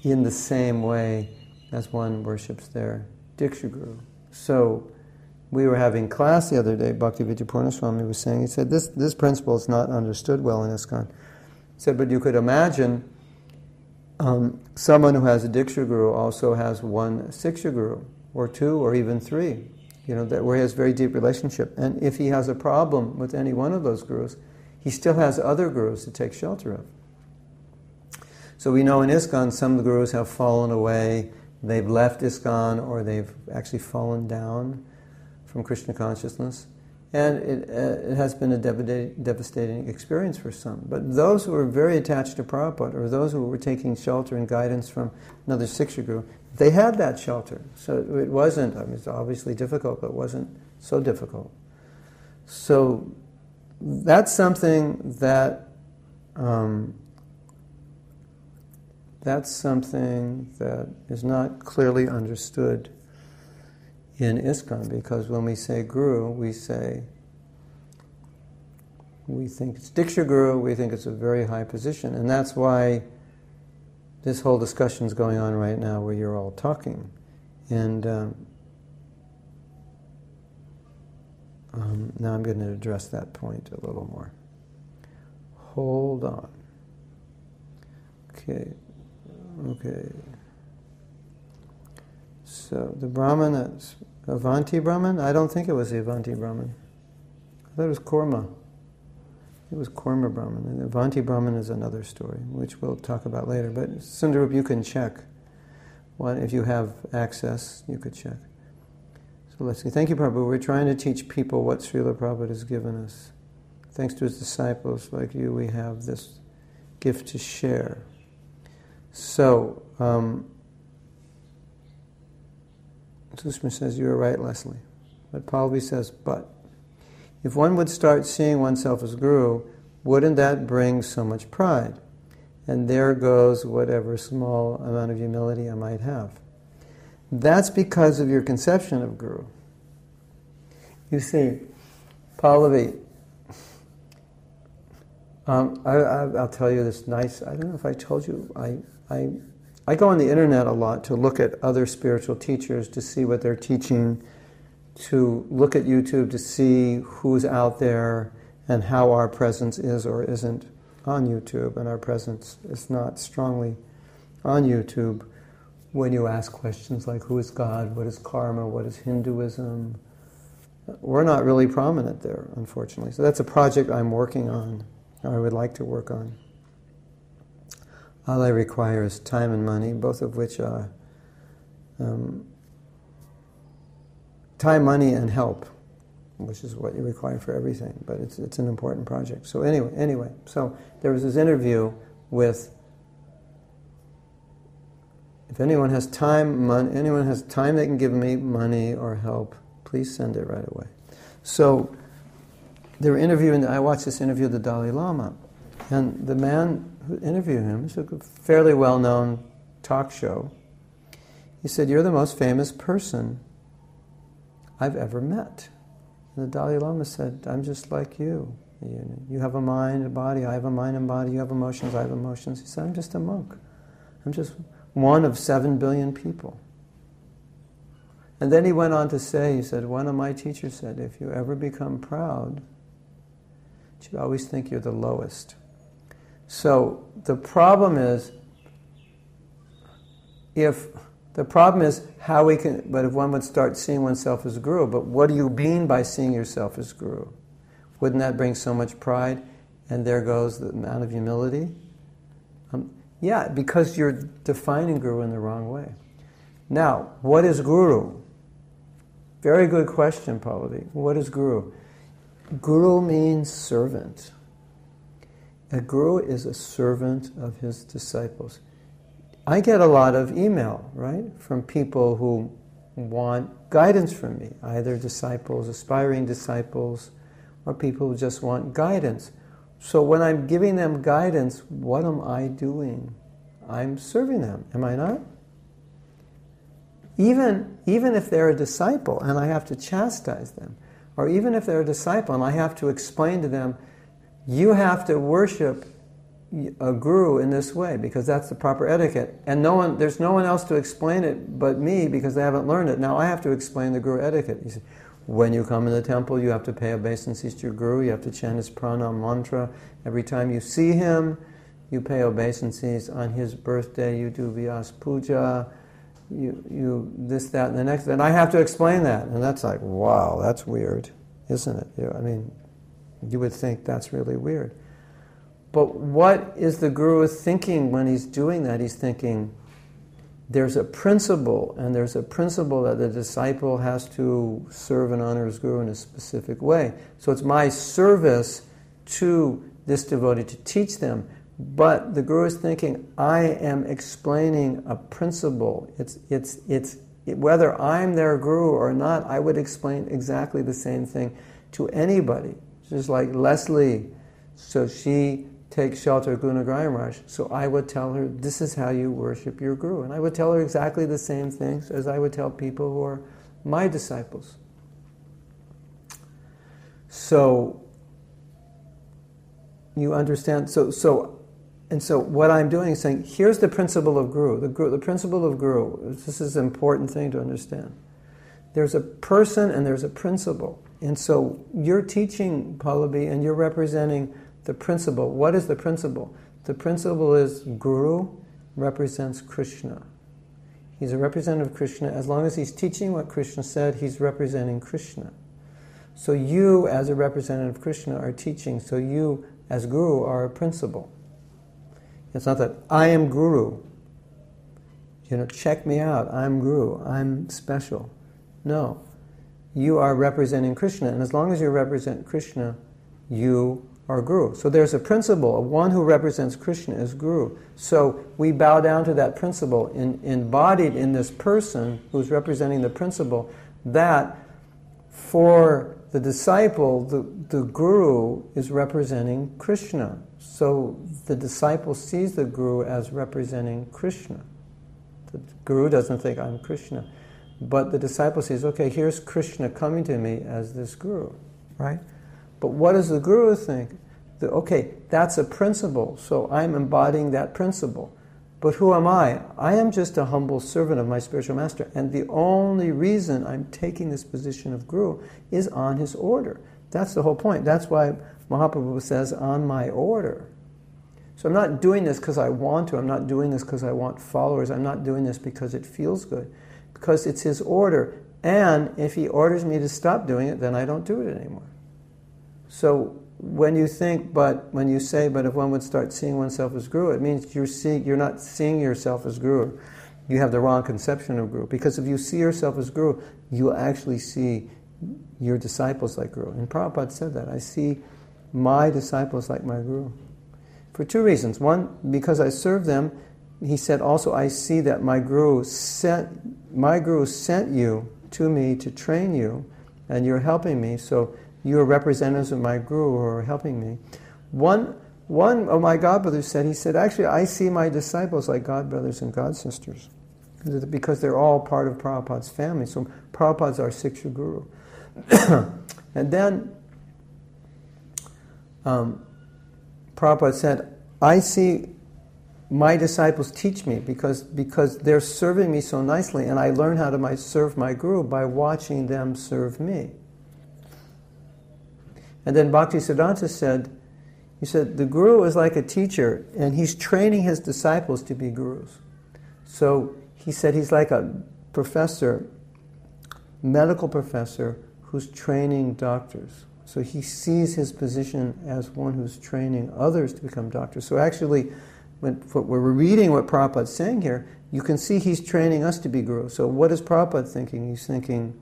in the same way as one worships their Diksha guru. So, we were having class the other day, Bhaktivedanta Purna Swami was saying, he said, this principle is not understood well in ISKCON. He said, but you could imagine someone who has a Diksha guru also has one Siksha guru, or two, or even three, where he has a very deep relationship. And if he has a problem with any one of those gurus, he still has other gurus to take shelter of. So we know in ISKCON some of the gurus have fallen away, they've left ISKCON, or they've actually fallen down from Krishna consciousness. And it has been a devastating experience for some. But those who are very attached to Prabhupada, or those who were taking shelter and guidance from another Siksha guru, they had that shelter. So it wasn't, it's obviously difficult, but it wasn't so difficult. So that's something that is not clearly understood in ISKCON, because when we say guru, we think it's Diksha guru, we think it's a very high position, and that's why this whole discussion is going on right now where you're all talking. And now I'm going to address that point a little more. Hold on. Okay. So the Brahman, that's Avanti Brahman? I don't think it was the Avanti Brahman. I thought it was Korma. It was Korma Brahman. And Avanti Brahman is another story, which we'll talk about later. But Sundarup, you can check. If you have access, you could check. So let's see. Thank you, Prabhupada. We're trying to teach people what Srila Prabhupada has given us. Thanks to his disciples like you, we have this gift to share. So, Sushma says, you're right, Leslie. But Pallavi says, but if one would start seeing oneself as guru, wouldn't that bring so much pride? And there goes whatever small amount of humility I might have. That's because of your conception of guru. You see, Pallavi, I'll tell you this nice, I don't know if I told you, I go on the internet a lot to look at other spiritual teachers to see what they're teaching, to look at YouTube to see who's out there and how our presence is or isn't. on YouTube, and our presence is not strongly on YouTube when you ask questions like, who is God, what is karma, what is Hinduism? We're not really prominent there, unfortunately. So that's a project I'm working on, or I would like to work on. All I require is time and money, both of which are time, money, and help, which is what you require for everything. But it's an important project. So anyway, so there was this interview with, if anyone has time, anyone has time they can give me money or help, please send it right away. So they were interviewing. I watched this interview of the Dalai Lama, and the man who interviewed him, it's a fairly well-known talk show. He said, "You're the most famous person I've ever met." And the Dalai Lama said, "I'm just like you. You have a mind, a body, I have a mind and body, you have emotions, I have emotions." He said, "I'm just a monk. I'm just one of 7 billion people." And then he went on to say, he said, one of my teachers said, if you ever become proud, you should always think you're the lowest. So the problem is, how we can, but if one would start seeing oneself as guru, but what do you mean by seeing yourself as guru? Wouldn't that bring so much pride? And there goes the amount of humility. Yeah, because you're defining guru in the wrong way. Now, what is guru? Very good question, Pallavi. What is guru? Guru means servant. A guru is a servant of his disciples. I get a lot of email, right, from people who want guidance from me, either disciples, aspiring disciples, or people who just want guidance. So when I'm giving them guidance, what am I doing? I'm serving them, am I not? Even if they're a disciple and I have to chastise them, or even if they're a disciple and I have to explain to them, you have to worship a guru in this way because that's the proper etiquette. And there's no one else to explain it but me because they haven't learned it. Now I have to explain the guru etiquette. You see, when you come in the temple, you have to pay obeisances to your guru. You have to chant his pranam mantra. Every time you see him, you pay obeisances. On his birthday, you do Vyas Puja. You this, that, and the next. And I have to explain that. And that's like, wow, that's weird, isn't it? I mean, you would think that's really weird. But what is the guru thinking when he's doing that? He's thinking, there's a principle, and there's a principle that the disciple has to serve and honor his guru in a specific way. So it's my service to this devotee to teach them. But the guru is thinking, I am explaining a principle. Whether I'm their guru or not, I would explain exactly the same thing to anybody. Just like Leslie, so she takes shelter of Guru Nagarjuna Maharaj, so I would tell her, this is how you worship your guru. And I would tell her exactly the same things as I would tell people who are my disciples. So, you understand? So what I'm doing is saying, here's the principle of guru. The principle of guru, this is an important thing to understand. There's a person and there's a principle. And so you're teaching, Pallavi, and you're representing the principle. What is the principle? The principle is Guru represents Krishna. He's a representative of Krishna. As long as he's teaching what Krishna said, he's representing Krishna. So you, as a representative of Krishna, are teaching. So you, as Guru, are a principle. It's not that I am Guru. Check me out. I'm Guru. I'm special. No. You are representing Krishna. And as long as you represent Krishna, you are Guru. So there's a principle. One who represents Krishna is Guru. So we bow down to that principle embodied in this person who's representing the principle, that for the disciple, the Guru is representing Krishna. So the disciple sees the Guru as representing Krishna. The Guru doesn't think I'm Krishna. But the disciple says, okay, here's Krishna coming to me as this Guru, right? But what does the Guru think? Okay, that's a principle, so I'm embodying that principle. But who am I? I am just a humble servant of my spiritual master, and the only reason I'm taking this position of Guru is on his order. That's the whole point. That's why Mahaprabhu says, on my order. So I'm not doing this because I want to. I'm not doing this because I want followers. I'm not doing this because it feels good. Because it's His order. And if He orders me to stop doing it, then I don't do it anymore. So when you think, when you say, but if one would start seeing oneself as Guru, it means you're not seeing yourself as Guru. You have the wrong conception of Guru. Because if you see yourself as Guru, you'll actually see your disciples like Guru. And Prabhupada said that. I see my disciples like my Guru. For two reasons. One, because I serve them. He said also, I see that my Guru sent you to me to train you, and you're helping me, so you're representatives of my Guru who are helping me. One of my godbrothers said, actually, I see my disciples like godbrothers and godsisters, because they're all part of Prabhupada's family. So Prabhupada's our Siksha Guru. And then Prabhupada said, I see my disciples teach me because they're serving me so nicely, and I learn how to serve my Guru by watching them serve me. And then Bhaktisiddhanta said, the Guru is like a teacher, and he's training his disciples to be Gurus. So he said he's like a professor, medical professor, who's training doctors. So he sees his position as one who's training others to become doctors. So actually, when we're reading what Prabhupada's saying here, you can see he's training us to be Gurus. So what is Prabhupada thinking? He's thinking,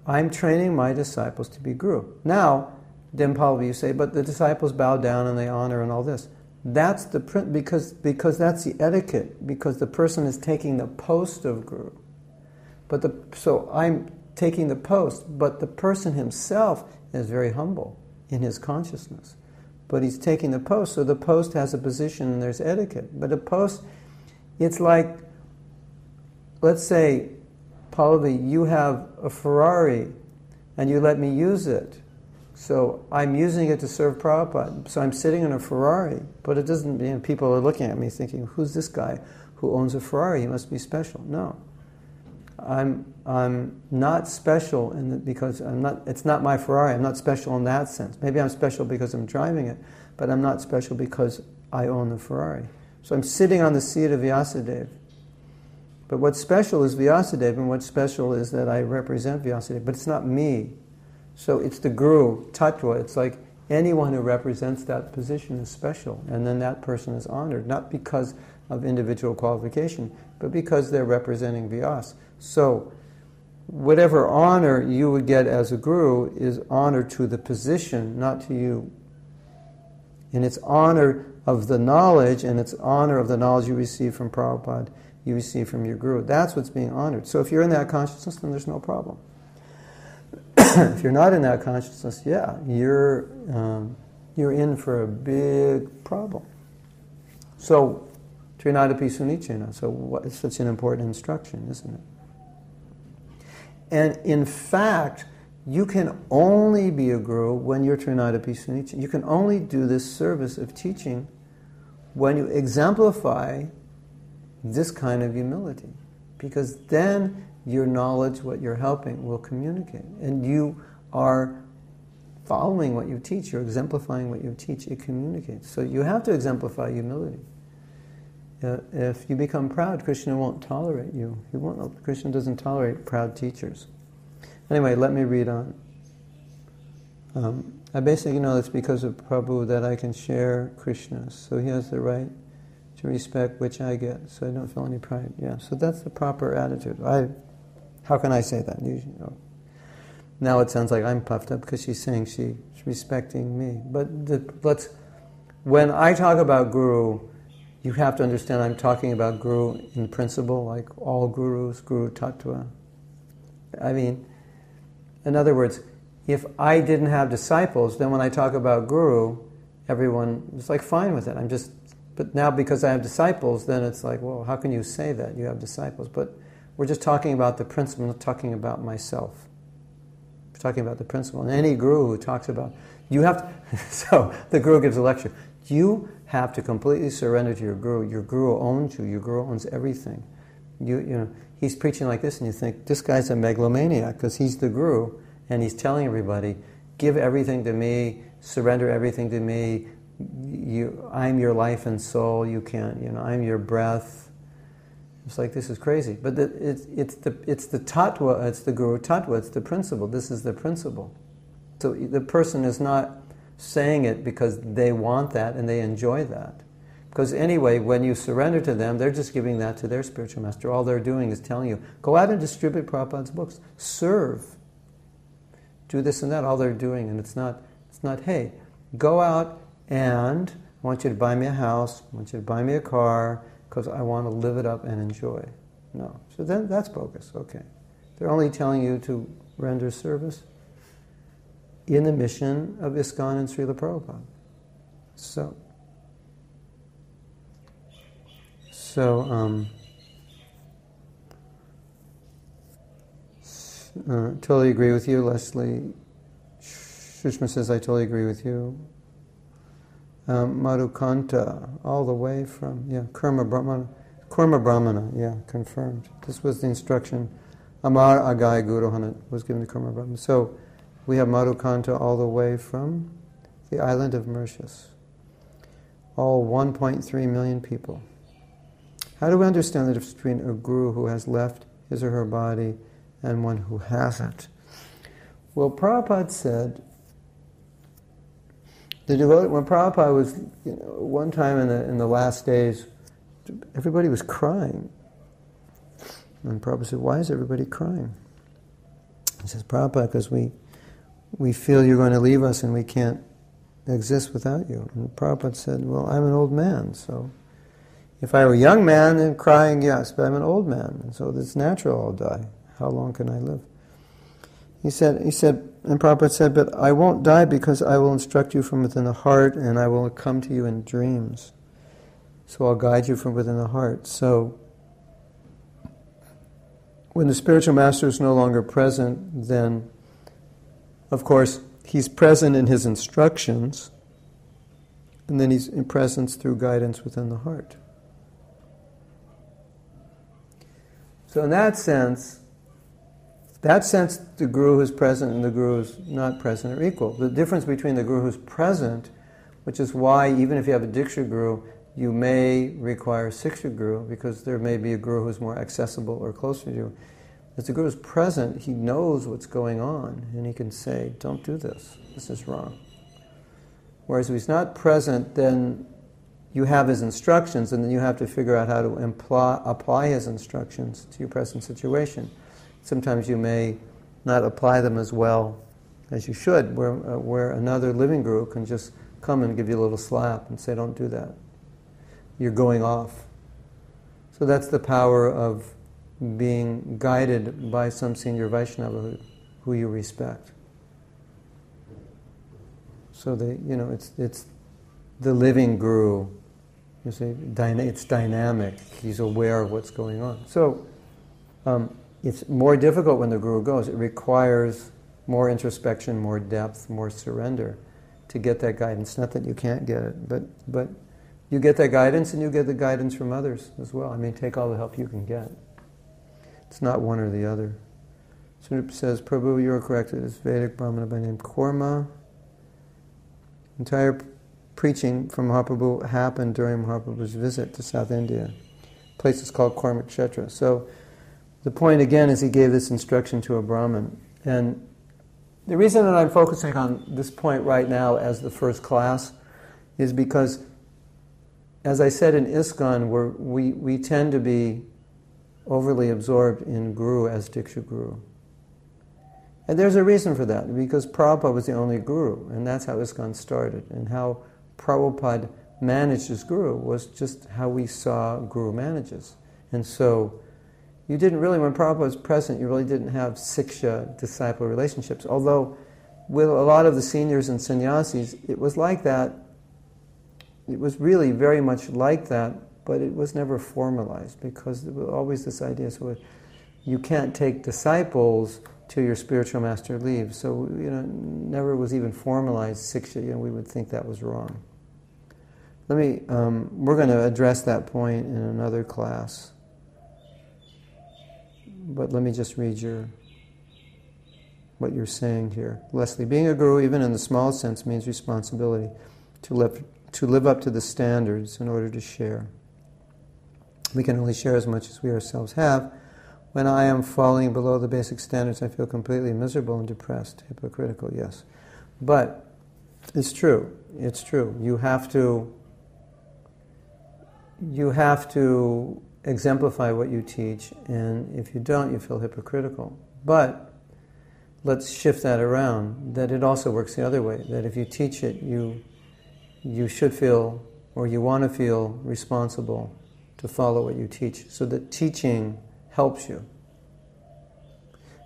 I'm training my disciples to be Guru. Now, then probably you say, but the disciples bow down and they honor and all this. That's because that's the etiquette, because the person is taking the post of Guru. So I'm taking the post, but the person himself is very humble in his consciousness. But he's taking the post, so the post has a position and there's etiquette. But a post, it's like, let's say, probably you have a Ferrari and you let me use it. So I'm using it to serve Prabhupada. So I'm sitting in a Ferrari, but it doesn't, people are looking at me thinking, who's this guy who owns a Ferrari? He must be special. No. I'm not special because it's not my Ferrari. I'm not special in that sense. Maybe I'm special because I'm driving it, but I'm not special because I own the Ferrari. So I'm sitting on the seat of Vyasadeva. But what's special is Vyasadeva, and what's special is that I represent Vyasadeva, but it's not me. So it's the Guru, Tattva. It's like anyone who represents that position is special, and then that person is honored, not because of individual qualification, but because they're representing Vyas. So whatever honor you would get as a Guru is honor to the position, not to you. And it's honor of the knowledge, and it's honor of the knowledge you receive from Prabhupada, you receive from your Guru. That's what's being honored. So if you're in that consciousness, then there's no problem. If you're not in that consciousness, you're in for a big problem. So, Trinadapi Sunichena. So it's such an important instruction, isn't it? And in fact, you can only be a Guru when you're Trinadapi Sunichena. You can only do this service of teaching when you exemplify this kind of humility. Because then your knowledge, what you're helping, will communicate. And you are following what you teach, you're exemplifying what you teach, it communicates. So you have to exemplify humility. If you become proud, Krishna won't tolerate you. Krishna doesn't tolerate proud teachers. Anyway, let me read on. I basically know it's because of Prabhu that I can share Krishna. So he has the right to respect which I get, so I don't feel any pride. Yeah, so that's the proper attitude. How can I say that? Now it sounds like I'm puffed up because she's saying she's respecting me. But when I talk about Guru, you have to understand I'm talking about Guru in principle, like all Gurus, Guru Tattva. I mean, in other words, if I didn't have disciples, then when I talk about Guru, everyone is like fine with it. But now because I have disciples, then it's like, well, how can you say that you have disciples? But we're just talking about the principle, not talking about myself. We're talking about the principle. And any Guru who talks about, you have to, so the Guru gives a lecture, you have to completely surrender to your Guru. Your Guru owns you. Your Guru owns everything. You know, he's preaching like this and you think, this guy's a megalomaniac because he's the Guru and he's telling everybody, give everything to me, surrender everything to me, I'm your life and soul, you can't, I'm your breath. It's like, this is crazy. But it's the tattva, it's the guru tattva, it's the principle. This is the principle. So the person is not saying it because they want that and they enjoy that. Because anyway, when you surrender to them, they're just giving that to their spiritual master. All they're doing is telling you, go out and distribute Prabhupada's books. Serve. Do this and that. All they're doing. And it's not, hey, go out and I want you to buy me a house, I want you to buy me a car, because I want to live it up and enjoy. No. So then that's bogus. Okay. They're only telling you to render service in the mission of ISKCON and Srila Prabhupada. Totally agree with you, Leslie. Shushma says, I totally agree with you. Madhukanta, all the way from, Kurma Brahmana, confirmed. This was the instruction. Amar Agai Guruhana was given to Kurma Brahmana. So we have Madhukanta all the way from the island of Mauritius. All 1.3 million people. How do we understand the difference between a guru who has left his or her body and one who hasn't? Well, Prabhupada said, when Prabhupada was, one time in the last days, everybody was crying. And Prabhupada said, why is everybody crying? He says, Prabhupada, because we feel you're going to leave us and we can't exist without you. And Prabhupada said, well, I'm an old man, so if I were a young man, then crying, yes, but I'm an old man, and so it's natural I'll die. How long can I live? He said, and Prabhupada said, but I won't die because I will instruct you from within the heart and I will come to you in dreams. So I'll guide you from within the heart. So when the spiritual master is no longer present, then, of course, he's present in his instructions, and then he's in presence through guidance within the heart. So in that sense, the guru who's present and the guru who's not present are equal. The difference between the guru who's present, which is why even if you have a Diksha guru, you may require a Siksha guru, because there may be a guru who's more accessible or closer to you. As the guru is present, he knows what's going on, and he can say, don't do this, this is wrong. Whereas if he's not present, then you have his instructions, and then you have to figure out how to apply his instructions to your present situation. Sometimes you may not apply them as well as you should, where another living guru can just come and give you a little slap and say, don't do that. You're going off. So that's the power of being guided by some senior Vaishnava who you respect. So it's the living guru. You see, it's dynamic. He's aware of what's going on. So it's more difficult when the guru goes. It requires more introspection, more depth, more surrender to get that guidance. Not that you can't get it, but you get that guidance, and you get the guidance from others as well. I mean, take all the help you can get. It's not one or the other. Sunup says, Prabhu, you are correct. It is Vedic Brahmana by name Kurma. Entire preaching from Mahaprabhu happened during Mahaprabhu's visit to South India. The place is called Kurmakshetra. So the point again is he gave this instruction to a Brahmin. And the reason that I'm focusing on this point right now as the first class is because, as I said in ISKCON, we tend to be overly absorbed in Guru as Diksha Guru. And there's a reason for that, because Prabhupada was the only Guru, and that's how ISKCON started. And how Prabhupada managed his Guru was just how we saw Guru manages. And so you didn't really, when Prabhupada was present, you really didn't have Siksha-disciple relationships. Although with a lot of the seniors and sannyasis, it was like that. It was really very much like that, but it was never formalized, because there was always this idea, so you can't take disciples till your spiritual master leaves. So, never was even formalized Siksha. We would think that was wrong. We're going to address that point in another class. But let me just read what you're saying here. Leslie, being a guru, even in the smallest sense, means responsibility to to live up to the standards in order to share. We can only share as much as we ourselves have. When I am falling below the basic standards, I feel completely miserable and depressed. Hypocritical, yes. But it's true. It's true. You have to exemplify what you teach, and if you don't, you feel hypocritical. But let's shift that around, that it also works the other way, that if you teach it, you should feel, or you want to feel, responsible to follow what you teach, so that teaching helps you.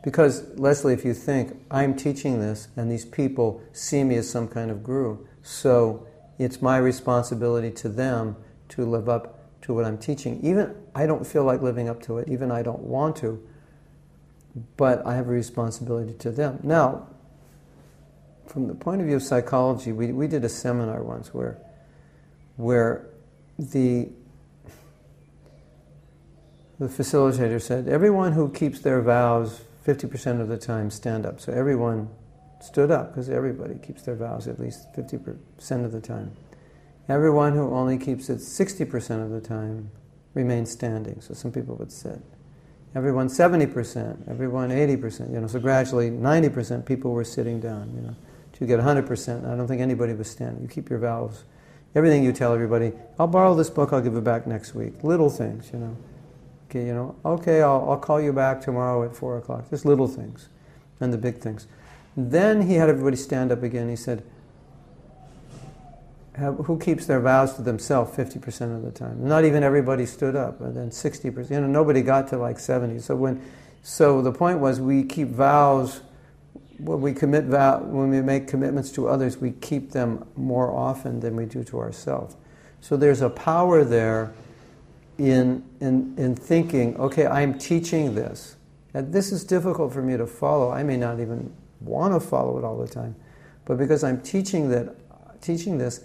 Because, Leslie, if you think, I'm teaching this, and these people see me as some kind of guru, so it's my responsibility to them to live up to what I'm teaching. Even I don't feel like living up to it, even I don't want to, but I have a responsibility to them. Now, from the point of view of psychology, we did a seminar once where the facilitator said, everyone who keeps their vows 50% of the time stand up. So everyone stood up, because everybody keeps their vows at least 50% of the time. Everyone who only keeps it 60% of the time remains standing. So some people would sit. Everyone 70%, everyone 80%, so gradually 90% people were sitting down, To get 100%, I don't think anybody was standing. You keep your vows. Everything you tell everybody, I'll borrow this book, I'll give it back next week. Little things, Okay, okay, I'll call you back tomorrow at 4 o'clock. Just little things, and the big things. Then he had everybody stand up again. He said, who keeps their vows to themselves 50% of the time? Not even everybody stood up, and then 60%. Nobody got to like 70. So the point was, we keep vows. When we make commitments to others, we keep them more often than we do to ourselves. So there's a power there in thinking, okay, I'm teaching this. And this is difficult for me to follow. I may not even want to follow it all the time. But because I'm teaching this,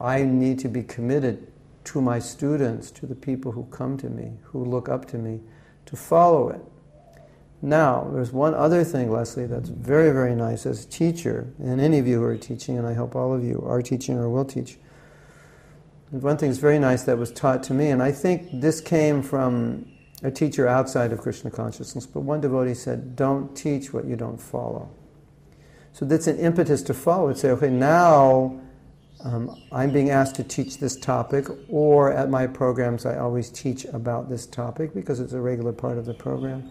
I need to be committed to my students, to the people who come to me, who look up to me, to follow it. Now, there's one other thing, Leslie, that's very, very nice as a teacher, and any of you who are teaching, and I hope all of you are teaching or will teach. And one thing that's very nice that was taught to me, and I think this came from a teacher outside of Krishna consciousness, but one devotee said, don't teach what you don't follow. So that's an impetus to follow it. Say, okay, now I'm being asked to teach this topic, or at my programs I always teach about this topic because it's a regular part of the program.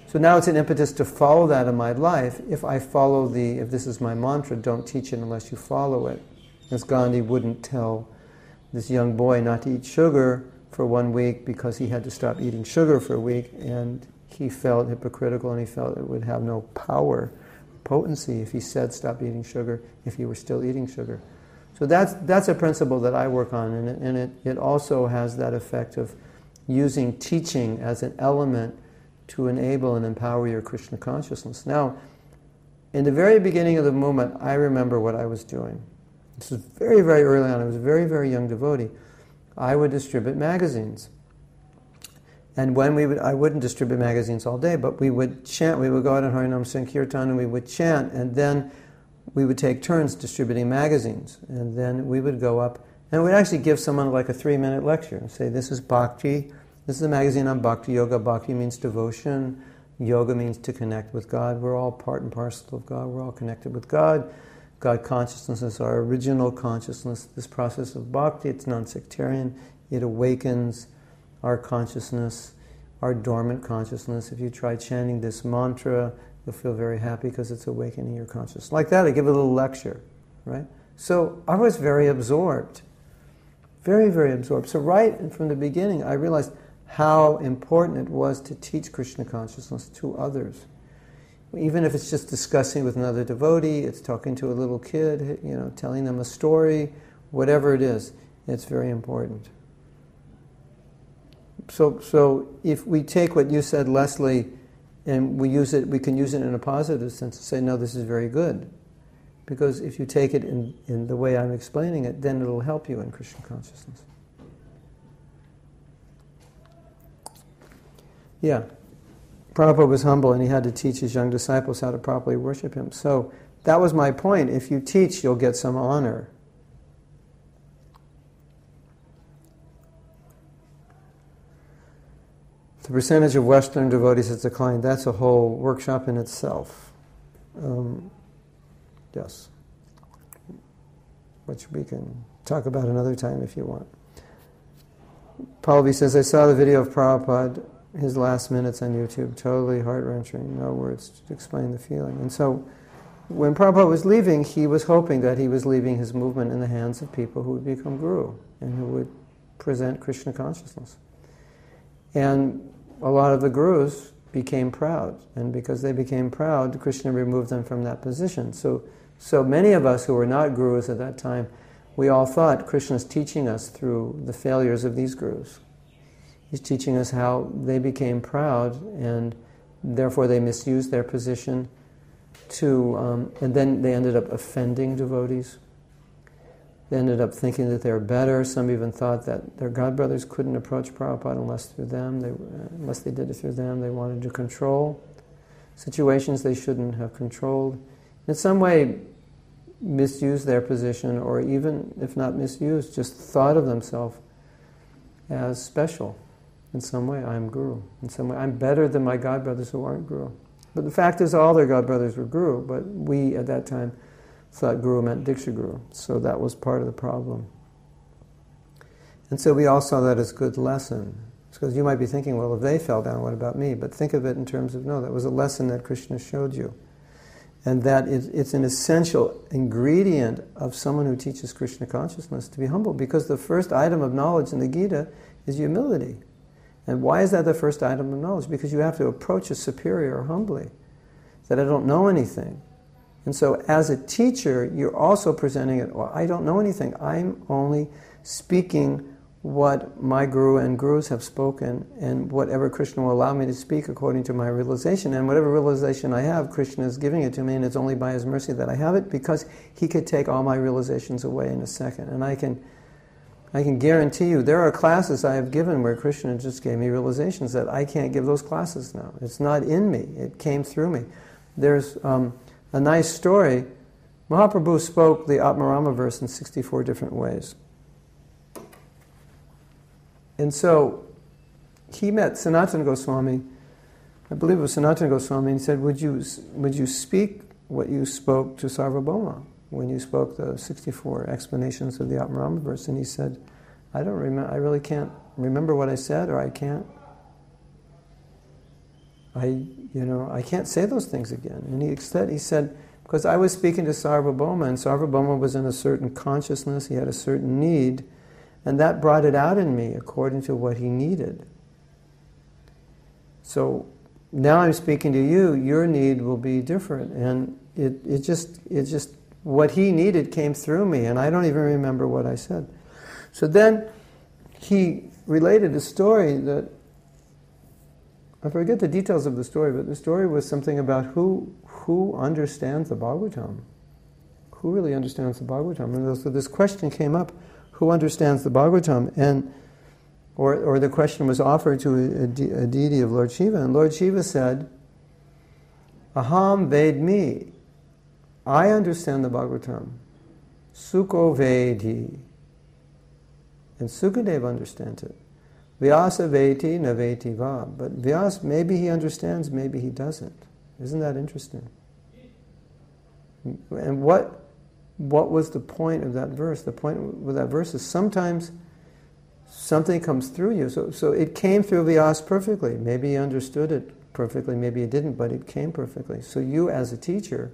So now it's an impetus to follow that in my life. If this is my mantra, don't teach it unless you follow it. As Gandhi wouldn't tell this young boy not to eat sugar for 1 week because he had to stop eating sugar for a week, and he felt hypocritical and he felt it would have no potency if he said stop eating sugar if he were still eating sugar. So that's a principle that I work on, and it also has that effect of using teaching as an element to enable and empower your Krishna consciousness. Now, in the very beginning of the movement, I remember what I was doing. This was very, very early on. I was a very, very young devotee. I would distribute magazines. And I wouldn't distribute magazines all day, but we would chant. We would go out in Harinam Sankirtan and we would chant, and then we would take turns distributing magazines. And then we would go up, and we'd actually give someone like a 3-minute lecture and say, this is Bhakti. This is a magazine on Bhakti Yoga. Bhakti means devotion. Yoga means to connect with God. We're all part and parcel of God. We're all connected with God. God consciousness is our original consciousness. This process of Bhakti, it's non-sectarian. It awakens our consciousness, our dormant consciousness. If you try chanting this mantra, you'll feel very happy because it's awakening your consciousness. Like that, I give a little lecture, right? So I was very absorbed. Very, very absorbed. So right from the beginning, I realized how important it was to teach Krishna consciousness to others. Even if it's just discussing with another devotee, it's talking to a little kid, telling them a story, whatever it is, it's very important. So if we take what you said, Leslie, and we can use it in a positive sense to say, no, this is very good. Because if you take it in the way I'm explaining it, then it'll help you in Krishna consciousness. Yeah. Prabhupada was humble and he had to teach his young disciples how to properly worship him. So that was my point. If you teach, you'll get some honor. The percentage of Western devotees has declined. That's a whole workshop in itself. Yes. Which we can talk about another time if you want. Pallavi says, I saw the video of Prabhupada, his last minutes on YouTube, totally heart-wrenching, no words to explain the feeling. And so, when Prabhupada was leaving, he was hoping that he was leaving his movement in the hands of people who would become guru and who would present Krishna consciousness. And a lot of the gurus became proud, and because they became proud, Krishna removed them from that position. So many of us who were not gurus at that time, we all thought Krishna's teaching us through the failures of these gurus. He's teaching us how they became proud, and therefore they misused their position to, and then they ended up offending devotees. They ended up thinking that they were better. Some even thought that their godbrothers couldn't approach Prabhupada unless they did it through them. They wanted to control situations they shouldn't have controlled. In some way, misused their position, or even, if not misused, just thought of themselves as special. In some way, I'm guru. In some way, I'm better than my godbrothers who aren't guru. But the fact is, all their godbrothers were guru, but we, at that time, thought guru meant Diksha Guru. So that was part of the problem. And so we all saw that as a good lesson. Because you might be thinking, well, if they fell down, what about me? But think of it in terms of, no, that was a lesson that Krishna showed you. And that it's an essential ingredient of someone who teaches Krishna consciousness to be humble, because the first item of knowledge in the Gita is humility. And why is that the first item of knowledge? Because you have to approach a superior humbly, that I don't know anything. And so as a teacher, you're also presenting it, well, I don't know anything. I'm only speaking what my guru and gurus have spoken, and whatever Krishna will allow me to speak according to my realization. And whatever realization I have, Krishna is giving it to me, and it's only by His mercy that I have it, because He could take all my realizations away in a second. And I can guarantee you, there are classes I have given where Krishna just gave me realizations that I can't give those classes now. It's not in me. It came through me. There's a nice story. Mahaprabhu spoke the Atmarama verse in 64 different ways. And so he met Sanatana Goswami, I believe it was Sanatana Goswami, and he said, would you speak what you spoke to Sarvabhauma when you spoke the 64 explanations of the Atmarama verse? And he said, I don't remember, I really can't remember what I said, or I can't say those things again. And he said, because I was speaking to Sarvabhauma, and Sarvabhauma was in a certain consciousness, he had a certain need, and that brought it out in me according to what he needed. So now I'm speaking to you, your need will be different, and it just what he needed came through me, and I don't even remember what I said. So then he related a story that, I forget the details of the story, but the story was something about who understands the Bhagavatam. Who really understands the Bhagavatam? And so this question came up, who understands the Bhagavatam? And or the question was offered to a deity of Lord Shiva, and Lord Shiva said, Aham Vedmi, I understand the Bhagavatam. Sukho Vedi. And Sukadeva understands it. Vyasa Veti na Veti va. But Vyasa, maybe he understands, maybe he doesn't. Isn't that interesting? And what was the point of that verse? The point with that verse is sometimes something comes through you. So it came through Vyasa perfectly. Maybe he understood it perfectly, maybe he didn't, but it came perfectly. So you as a teacher,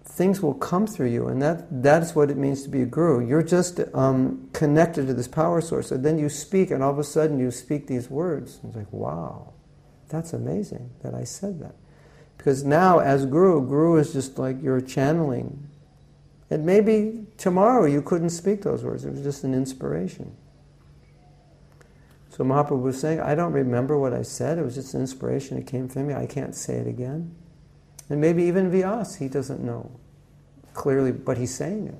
things will come through you, and that's what it means to be a guru. You're just connected to this power source, and then you speak, and all of a sudden you speak these words. It's like, wow, that's amazing that I said that. Because now, as guru is just like you're channeling. And maybe tomorrow you couldn't speak those words. It was just an inspiration. So Mahaprabhu was saying, I don't remember what I said. It was just an inspiration. It came from me. I can't say it again. And maybe even Vyasa, he doesn't know clearly, but he's saying it.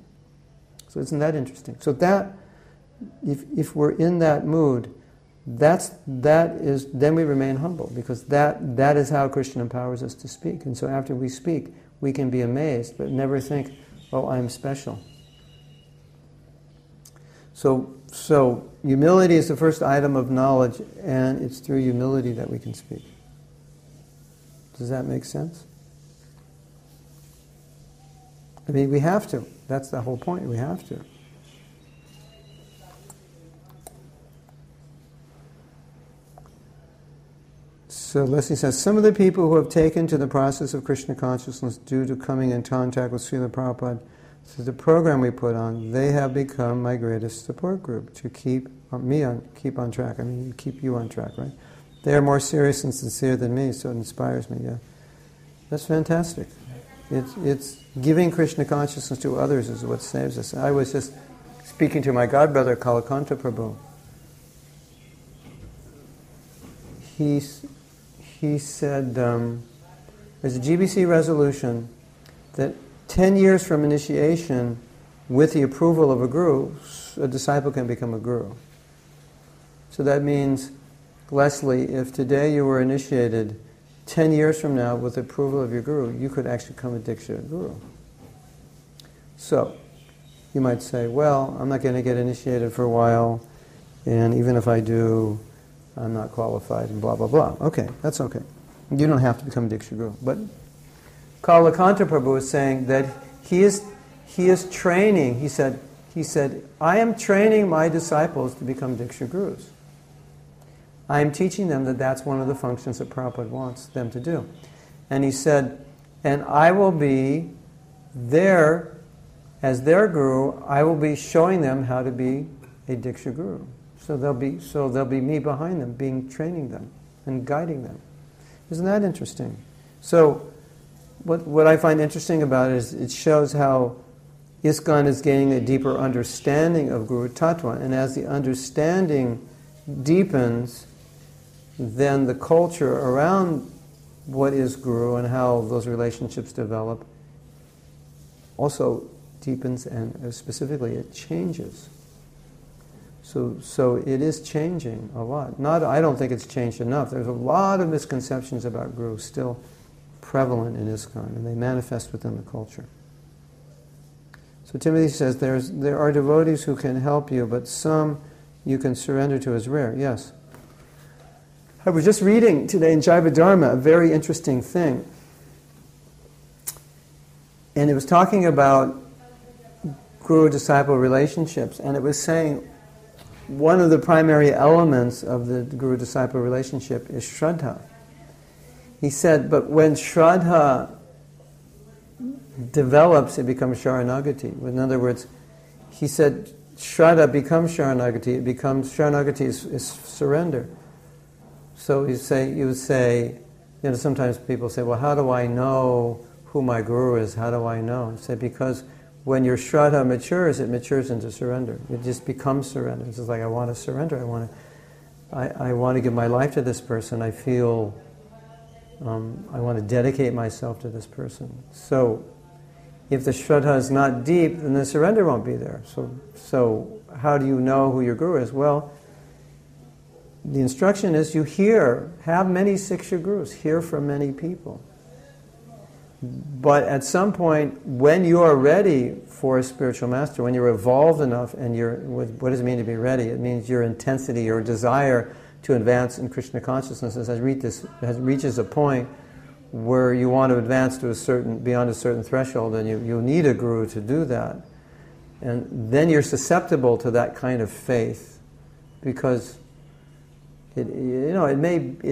So isn't that interesting? So that, if we're in that mood, then we remain humble, because that is how Krishna empowers us to speak. And so after we speak, we can be amazed, but never think, oh, I'm special. So humility is the first item of knowledge, and it's through humility that we can speak. Does that make sense? I mean, we have to. That's the whole point. We have to. So Leslie says, some of the people who have taken to the process of Krishna consciousness due to coming in contact with Srila Prabhupada through the program we put on, they have become my greatest support group to keep on track. I mean, keep you on track, right? They are more serious and sincere than me, so it inspires me, yeah. That's fantastic. It's giving Krishna consciousness to others is what saves us. I was just speaking to my godbrother, Kalakanta Prabhu. He said there's a GBC resolution that 10 years from initiation, with the approval of a guru, a disciple can become a guru. So that means, Leslie, if today you were initiated, 10 years from now, with the approval of your guru, you could actually become a Diksha guru. So, you might say, well, I'm not going to get initiated for a while, and even if I do, I'm not qualified, and blah, blah, blah. Okay, that's okay. You don't have to become a Diksha guru. But Kalakanta Prabhu is saying that he is training, he said, I am training my disciples to become Diksha gurus. I am teaching them that that's one of the functions that Prabhupada wants them to do. And he said, and I will be there, as their guru, I will be showing them how to be a Diksha guru. So there'll be me behind them, training them and guiding them. Isn't that interesting? So what I find interesting about it is it shows how ISKCON is gaining a deeper understanding of Guru Tattva, and as the understanding deepens, then the culture around what is Guru and how those relationships develop also deepens, and specifically it changes. So it is changing a lot. I don't think it's changed enough. There's a lot of misconceptions about Guru still prevalent in ISKCON, and they manifest within the culture. So Timothy says, there are devotees who can help you, but some you can surrender to as rare. Yes. I was just reading today in Jaiva Dharma a very interesting thing. And it was talking about guru-disciple relationships, and it was saying one of the primary elements of the guru-disciple relationship is Shraddha. He said, but when Shraddha develops, it becomes Sharanagati. In other words, he said, Shraddha becomes Sharanagati. Sharanagati is surrender. So you would say, sometimes people say, well, how do I know who my guru is? How do I know? I say, because when your Shraddha matures, it matures into surrender. It just becomes surrender. It's just like, I want to surrender. I want to give my life to this person. I feel I want to dedicate myself to this person. So if the Shraddha is not deep, then the surrender won't be there. So how do you know who your guru is? Well, the instruction is have many Siksha gurus, hear from many people. But at some point, when you are ready for a spiritual master, when you're evolved enough, and what does it mean to be ready? It means your intensity, your desire to advance in Krishna consciousness reaches a point where you want to advance to beyond a certain threshold, and you need a guru to do that. And then you're susceptible to that kind of faith, because it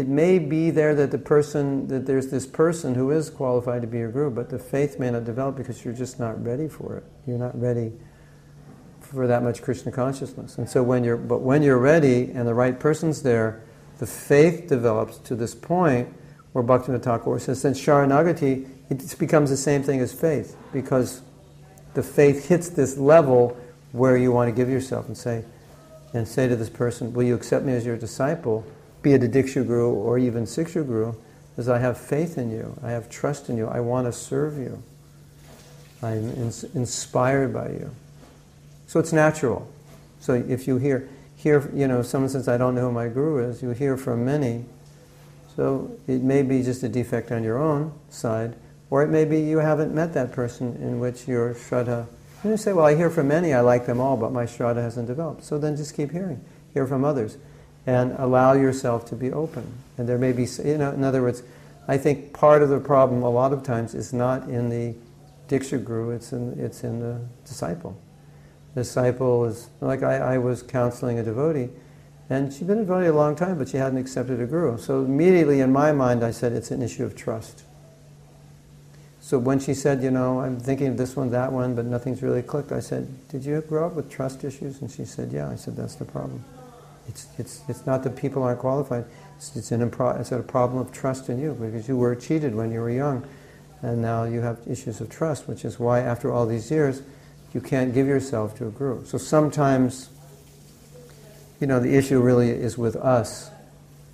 may be there that there's this person who is qualified to be your guru, but the faith may not develop because you're just not ready for it. You're not ready for that much Krishna consciousness. And so when you're ready and the right person's there, the faith develops to this point where Bhaktivinoda Thakur says, then Sharanagati, it becomes the same thing as faith, because the faith hits this level where you want to give yourself and say to this person, will you accept me as your disciple, be it a Diksha Guru or even Siksha Guru, because I have faith in you, I have trust in you, I want to serve you, I'm inspired by you. So it's natural. So if you hear, someone says, I don't know who my guru is, you hear from many. So it may be just a defect on your own side, or it may be you haven't met that person in which your Shraddha And you say, well, I hear from many, I like them all, but my Shraddha hasn't developed. So then just keep hearing. Hear from others. And allow yourself to be open. And there may be, in other words, I think part of the problem a lot of times is not in the Diksha Guru, it's in the disciple. The disciple is, like I was counseling a devotee, and she'd been a devotee a long time, but she hadn't accepted a guru. So immediately in my mind I said, it's an issue of trust. So when she said, I'm thinking of this one, that one, but nothing's really clicked, I said, did you grow up with trust issues? And she said, yeah. I said, that's the problem. It's not that people aren't qualified. It's a problem of trust in you, because you were cheated when you were young, and now you have issues of trust, which is why after all these years, you can't give yourself to a guru. So sometimes, the issue really is with us,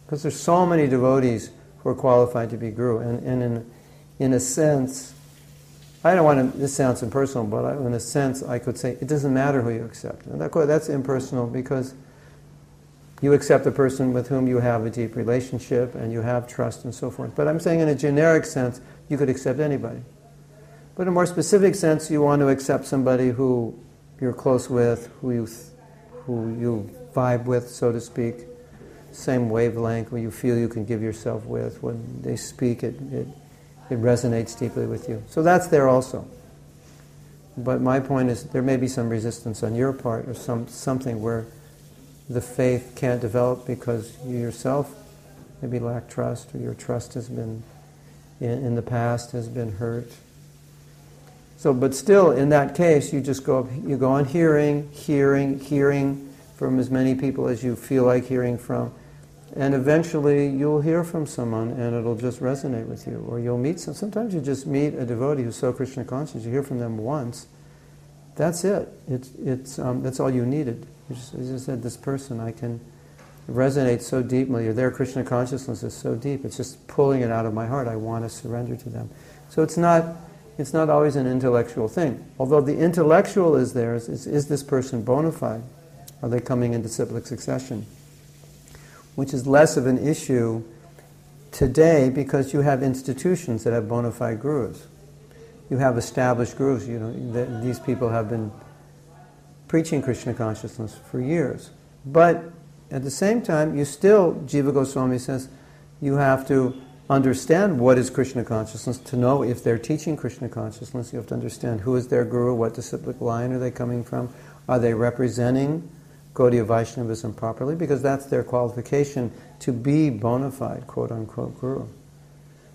because there's so many devotees who are qualified to be guru, and in a sense, I don't want to, this sounds impersonal, but in a sense I could say, it doesn't matter who you accept. And that's impersonal, because you accept the person with whom you have a deep relationship and you have trust and so forth. But I'm saying in a generic sense, you could accept anybody. But in a more specific sense, you want to accept somebody who you're close with, who you vibe with, so to speak, same wavelength, where you feel you can give yourself with. When they speak, it resonates deeply with you. So that's there also. But my point is, there may be some resistance on your part, or something where the faith can't develop because you yourself maybe lack trust, or your trust has been, in the past, has been hurt. So, but still, in that case, you go on hearing from as many people as you feel like hearing from, and eventually you'll hear from someone and it'll just resonate with you. Or you'll meet sometimes you just meet a devotee who's so Krishna conscious, you hear from them once, that's it. That's all you needed. You just said, this person, I can resonate so deeply, or their Krishna consciousness is so deep, it's just pulling it out of my heart, I want to surrender to them. So it's not always an intellectual thing. Although the intellectual is there, is this person bona fide? Are they coming in disciplic succession? Which is less of an issue today, because you have institutions that have bona fide gurus. You have established gurus. These people have been preaching Krishna consciousness for years. But at the same time, Jiva Goswami says, you have to understand what is Krishna consciousness. To know if they're teaching Krishna consciousness, you have to understand who is their guru, what disciplic line are they coming from, are they representing Gaudiya Vaishnavism properly, because that's their qualification to be bona fide, quote-unquote, guru.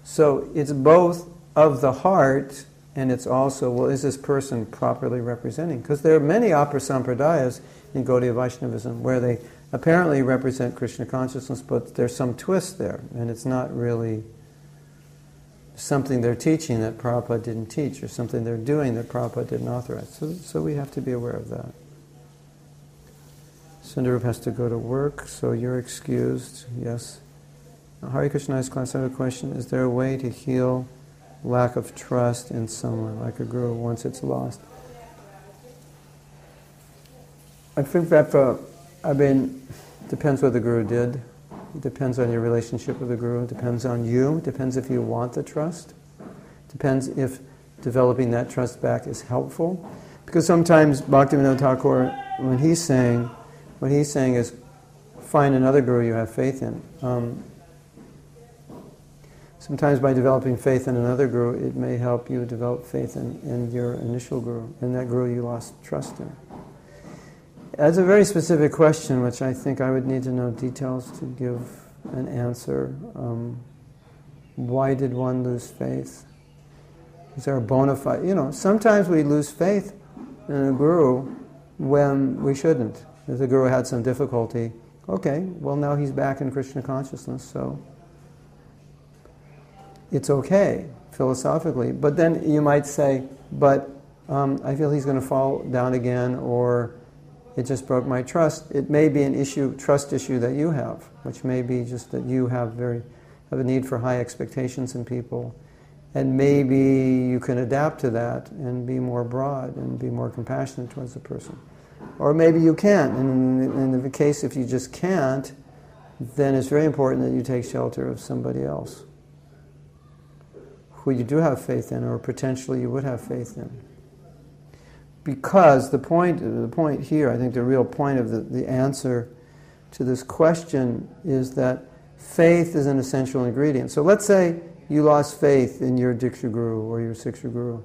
So it's both of the heart, and it's also, well, is this person properly representing? Because there are many opera sampradayas in Gaudiya Vaishnavism where they apparently represent Krishna consciousness, but there's some twist there, and it's not really something they're teaching that Prabhupada didn't teach, or something they're doing that Prabhupada didn't authorize. So we have to be aware of that. Sundarup has to go to work, so you're excused. Yes. Hare Krishna's class, I have a question. Is there a way to heal lack of trust in someone, like a guru, once it's lost? I think that, depends what the guru did. It depends on your relationship with the guru. It depends on you. It depends if you want the trust. It depends if developing that trust back is helpful. Because sometimes Bhaktivinoda Thakur, what he's saying is, find another guru you have faith in. Sometimes by developing faith in another guru, it may help you develop faith in your initial guru, in that guru you lost trust in. That's a very specific question, which I think I would need to know details to give an answer. Why did one lose faith? Is there a bona fide... sometimes we lose faith in a guru when we shouldn't. If the guru had some difficulty, okay, well now he's back in Krishna consciousness, so it's okay, philosophically. But then you might say, but I feel he's going to fall down again, or it just broke my trust. It may be trust issue that you have, which may be just that you have a need for high expectations in people. And maybe you can adapt to that and be more broad and be more compassionate towards the person. Or maybe you can't. And in the case if you just can't, then it's very important that you take shelter of somebody else who you do have faith in, or potentially you would have faith in. because the point here, I think the real point of the answer to this question is that faith is an essential ingredient. So let's say you lost faith in your Diksha Guru or your Siksha Guru.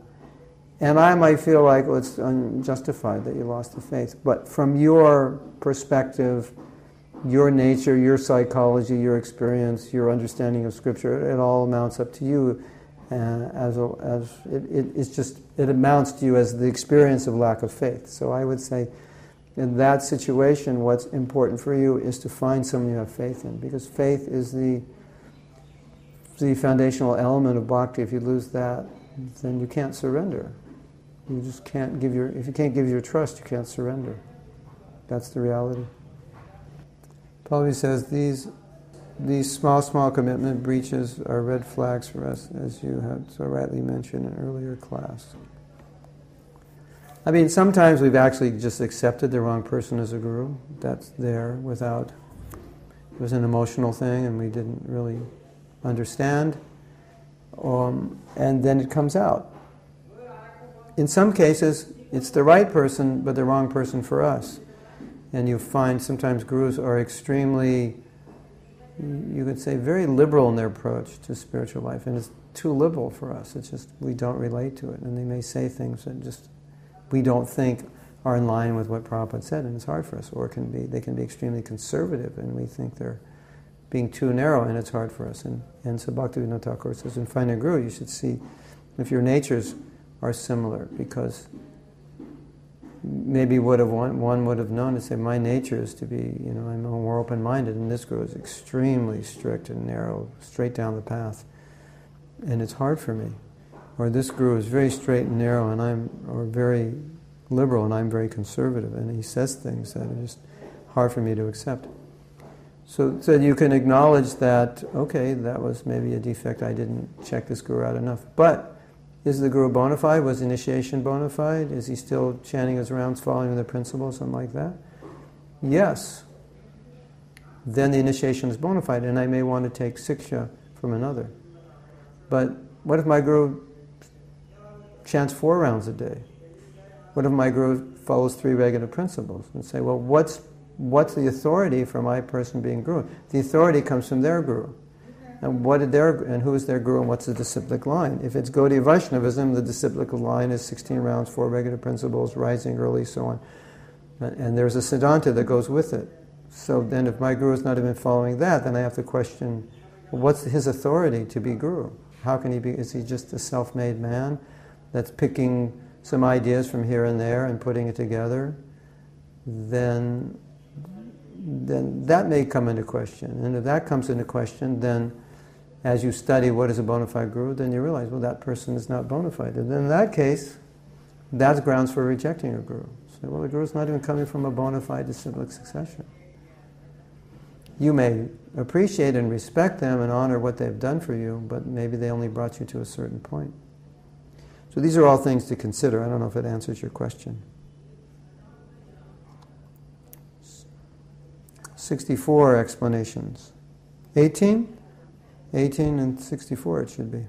And I might feel like, well, it's unjustified that you lost the faith. But from your perspective, your nature, your psychology, your experience, your understanding of Scripture, it all amounts up to you it amounts to you as the experience of lack of faith. So I would say, in that situation, what's important for you is to find someone you have faith in, because faith is the foundational element of bhakti. If you lose that, then you can't surrender. You just can't if you can't give your trust, you can't surrender. That's the reality. Pauli says these small commitment breaches are red flags for us, as you had so rightly mentioned in an earlier class. I mean, sometimes we've actually just accepted the wrong person as a guru. That's there without... It was an emotional thing and we didn't really understand. And then it comes out. In some cases, it's the right person, but the wrong person for us. And you find sometimes gurus are extremely, you could say, very liberal in their approach to spiritual life. And it's too liberal for us. It's just, we don't relate to it. And they may say things that just we don't think are in line with what Prabhupada said, and it's hard for us. Or they can be extremely conservative, and we think they're being too narrow, and it's hard for us. And so Bhaktivinoda Thakur says, in finding a guru, you should see if your natures are similar, because maybe one would have known to say, my nature is to be, I'm more open-minded, and this guru is extremely strict and narrow, straight down the path, and it's hard for me. Or this guru is very straight and narrow, or very liberal, and I'm very conservative, and he says things that are just hard for me to accept. So you can acknowledge that, okay, that was maybe a defect, I didn't check this guru out enough. But is the guru bona fide? Was initiation bona fide? Is he still chanting his rounds, following the principles, something like that? Yes. Then the initiation is bona fide, and I may want to take siksha from another. But what if my guru chants 4 rounds a day? What if my guru follows 3 regular principles? And say, well, what's the authority for my person being guru? The authority comes from their guru. And who is their guru, and what's the disciplic line? If it's Gaudiya Vaishnavism, the disciplic line is 16 rounds, 4 regular principles, rising early, so on. And there's a Siddhanta that goes with it. So then if my guru is not even following that, then I have to question, well, what's his authority to be guru? How can he be? Is he just a self-made man that's picking some ideas from here and there and putting it together? Then that may come into question. And if that comes into question, then as you study what is a bona fide guru, then you realize, well, that person is not bona fide. And then in that case, that's grounds for rejecting your guru. So, well, the guru's not even coming from a bona fide disciplic succession. You may appreciate and respect them and honor what they've done for you, but maybe they only brought you to a certain point. So these are all things to consider. I don't know if it answers your question. 64 explanations. 18? 18 and 64 it should be.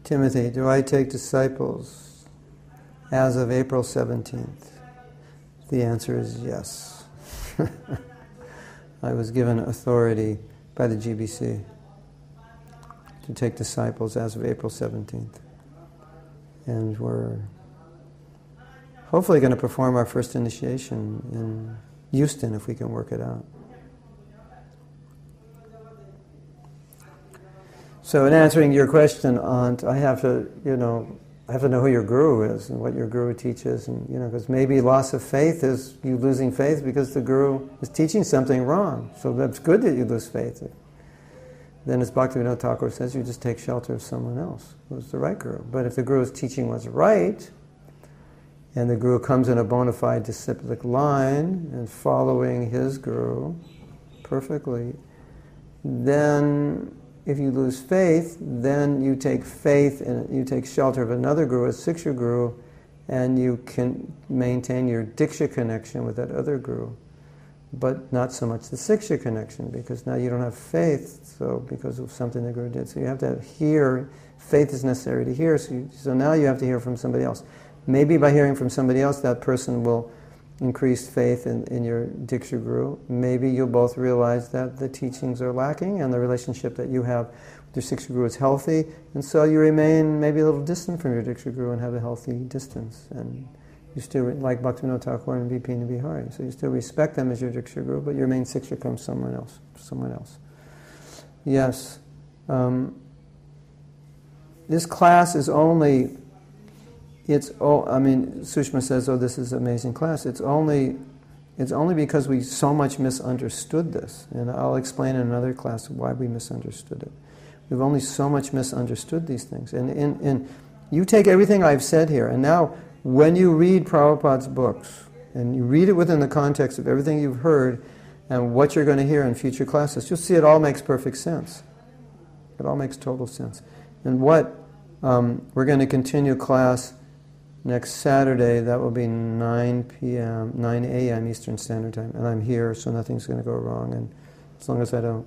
Timothy, do I take disciples as of April 17th? The answer is yes. I was given authority by the GBC to take disciples as of April 17th. And we're hopefully going to perform our first initiation in Houston if we can work it out. So in answering your question, Aunt, I have to know who your guru is and what your guru teaches, and because maybe loss of faith is you losing faith because the guru is teaching something wrong. So that's good that you lose faith. Then, as Bhaktivinoda Thakur says, you just take shelter of someone else who's the right guru. But if the guru's teaching was right, and the guru comes in a bona fide disciplic line and following his guru perfectly, then if you lose faith, then you take faith and you take shelter of another guru, a Siksha guru, and you can maintain your Diksha connection with that other guru. but not so much the Siksha connection, because now you don't have faith, so because of something the Guru did. So you have to hear, faith is necessary to hear, so now you have to hear from somebody else. Maybe by hearing from somebody else, that person will increase faith in your Diksha Guru. Maybe you'll both realize that the teachings are lacking and the relationship that you have with your Siksha Guru is healthy, and so you remain maybe a little distant from your Diksha Guru and have a healthy distance. And you still, like Bhaktivinoda Thakur and Bipin Bihari, so you still respect them as your Diksha Guru, but your main Siksha comes someone else. Yes. This class is only... Sushma says, oh, this is an amazing class. It's only because we so much misunderstood this. And I'll explain in another class why we misunderstood it. We've only so much misunderstood these things. And you take everything I've said here, and now when you read Prabhupada's books, and you read it within the context of everything you've heard and what you're going to hear in future classes, you'll see it all makes perfect sense. It all makes total sense. And what we're going to continue class next Saturday. That will be 9 a.m. Eastern Standard Time. And I'm here, so nothing's going to go wrong. And as long as I don't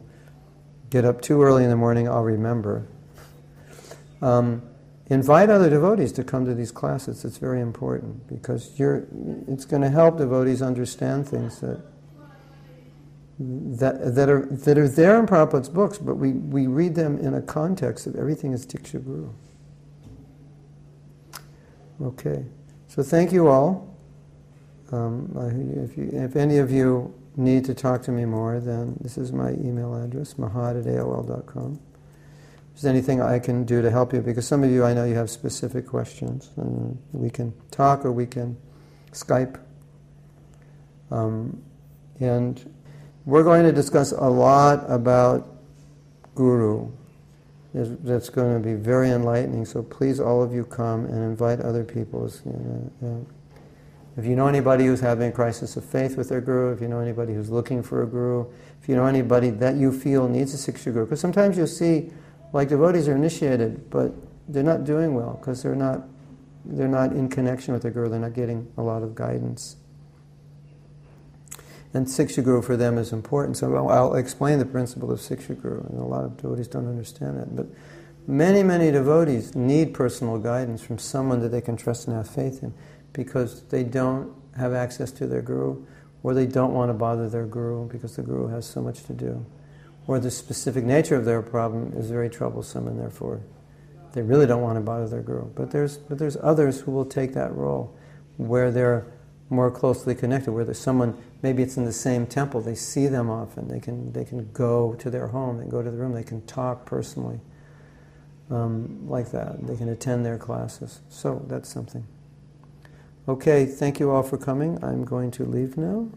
get up too early in the morning, I'll remember. Invite other devotees to come to these classes. It's very important, because it's going to help devotees understand things that are there in Prabhupada's books, but we read them in a context of everything is Diksha Guru. Okay, so thank you all. If any of you need to talk to me more, then this is my email address, mahad@aol.com. If there's anything I can do to help you, because some of you, I know you have specific questions, and we can talk or we can Skype. And we're going to discuss a lot about Guru. That's going to be very enlightening, so please all of you come and invite other people. If you know anybody who's having a crisis of faith with their Guru, if you know anybody who's looking for a Guru, if you know anybody that you feel needs a Siksha Guru, because sometimes you'll see, like, devotees are initiated, but they're not doing well, because they're not in connection with their Guru, they're not getting a lot of guidance. And Siksha Guru for them is important. So I'll explain the principle of Siksha Guru, and a lot of devotees don't understand that. But many, many devotees need personal guidance from someone that they can trust and have faith in, because they don't have access to their Guru, or they don't want to bother their Guru because the Guru has so much to do, or the specific nature of their problem is very troublesome, and therefore they really don't want to bother their Guru. But there's others who will take that role, where they're more closely connected, where there's someone, maybe it's in the same temple, they see them often, they can go to their home, they can go to the room, they can talk personally, like that. They can attend their classes. So that's something. Okay, thank you all for coming. I'm going to leave now.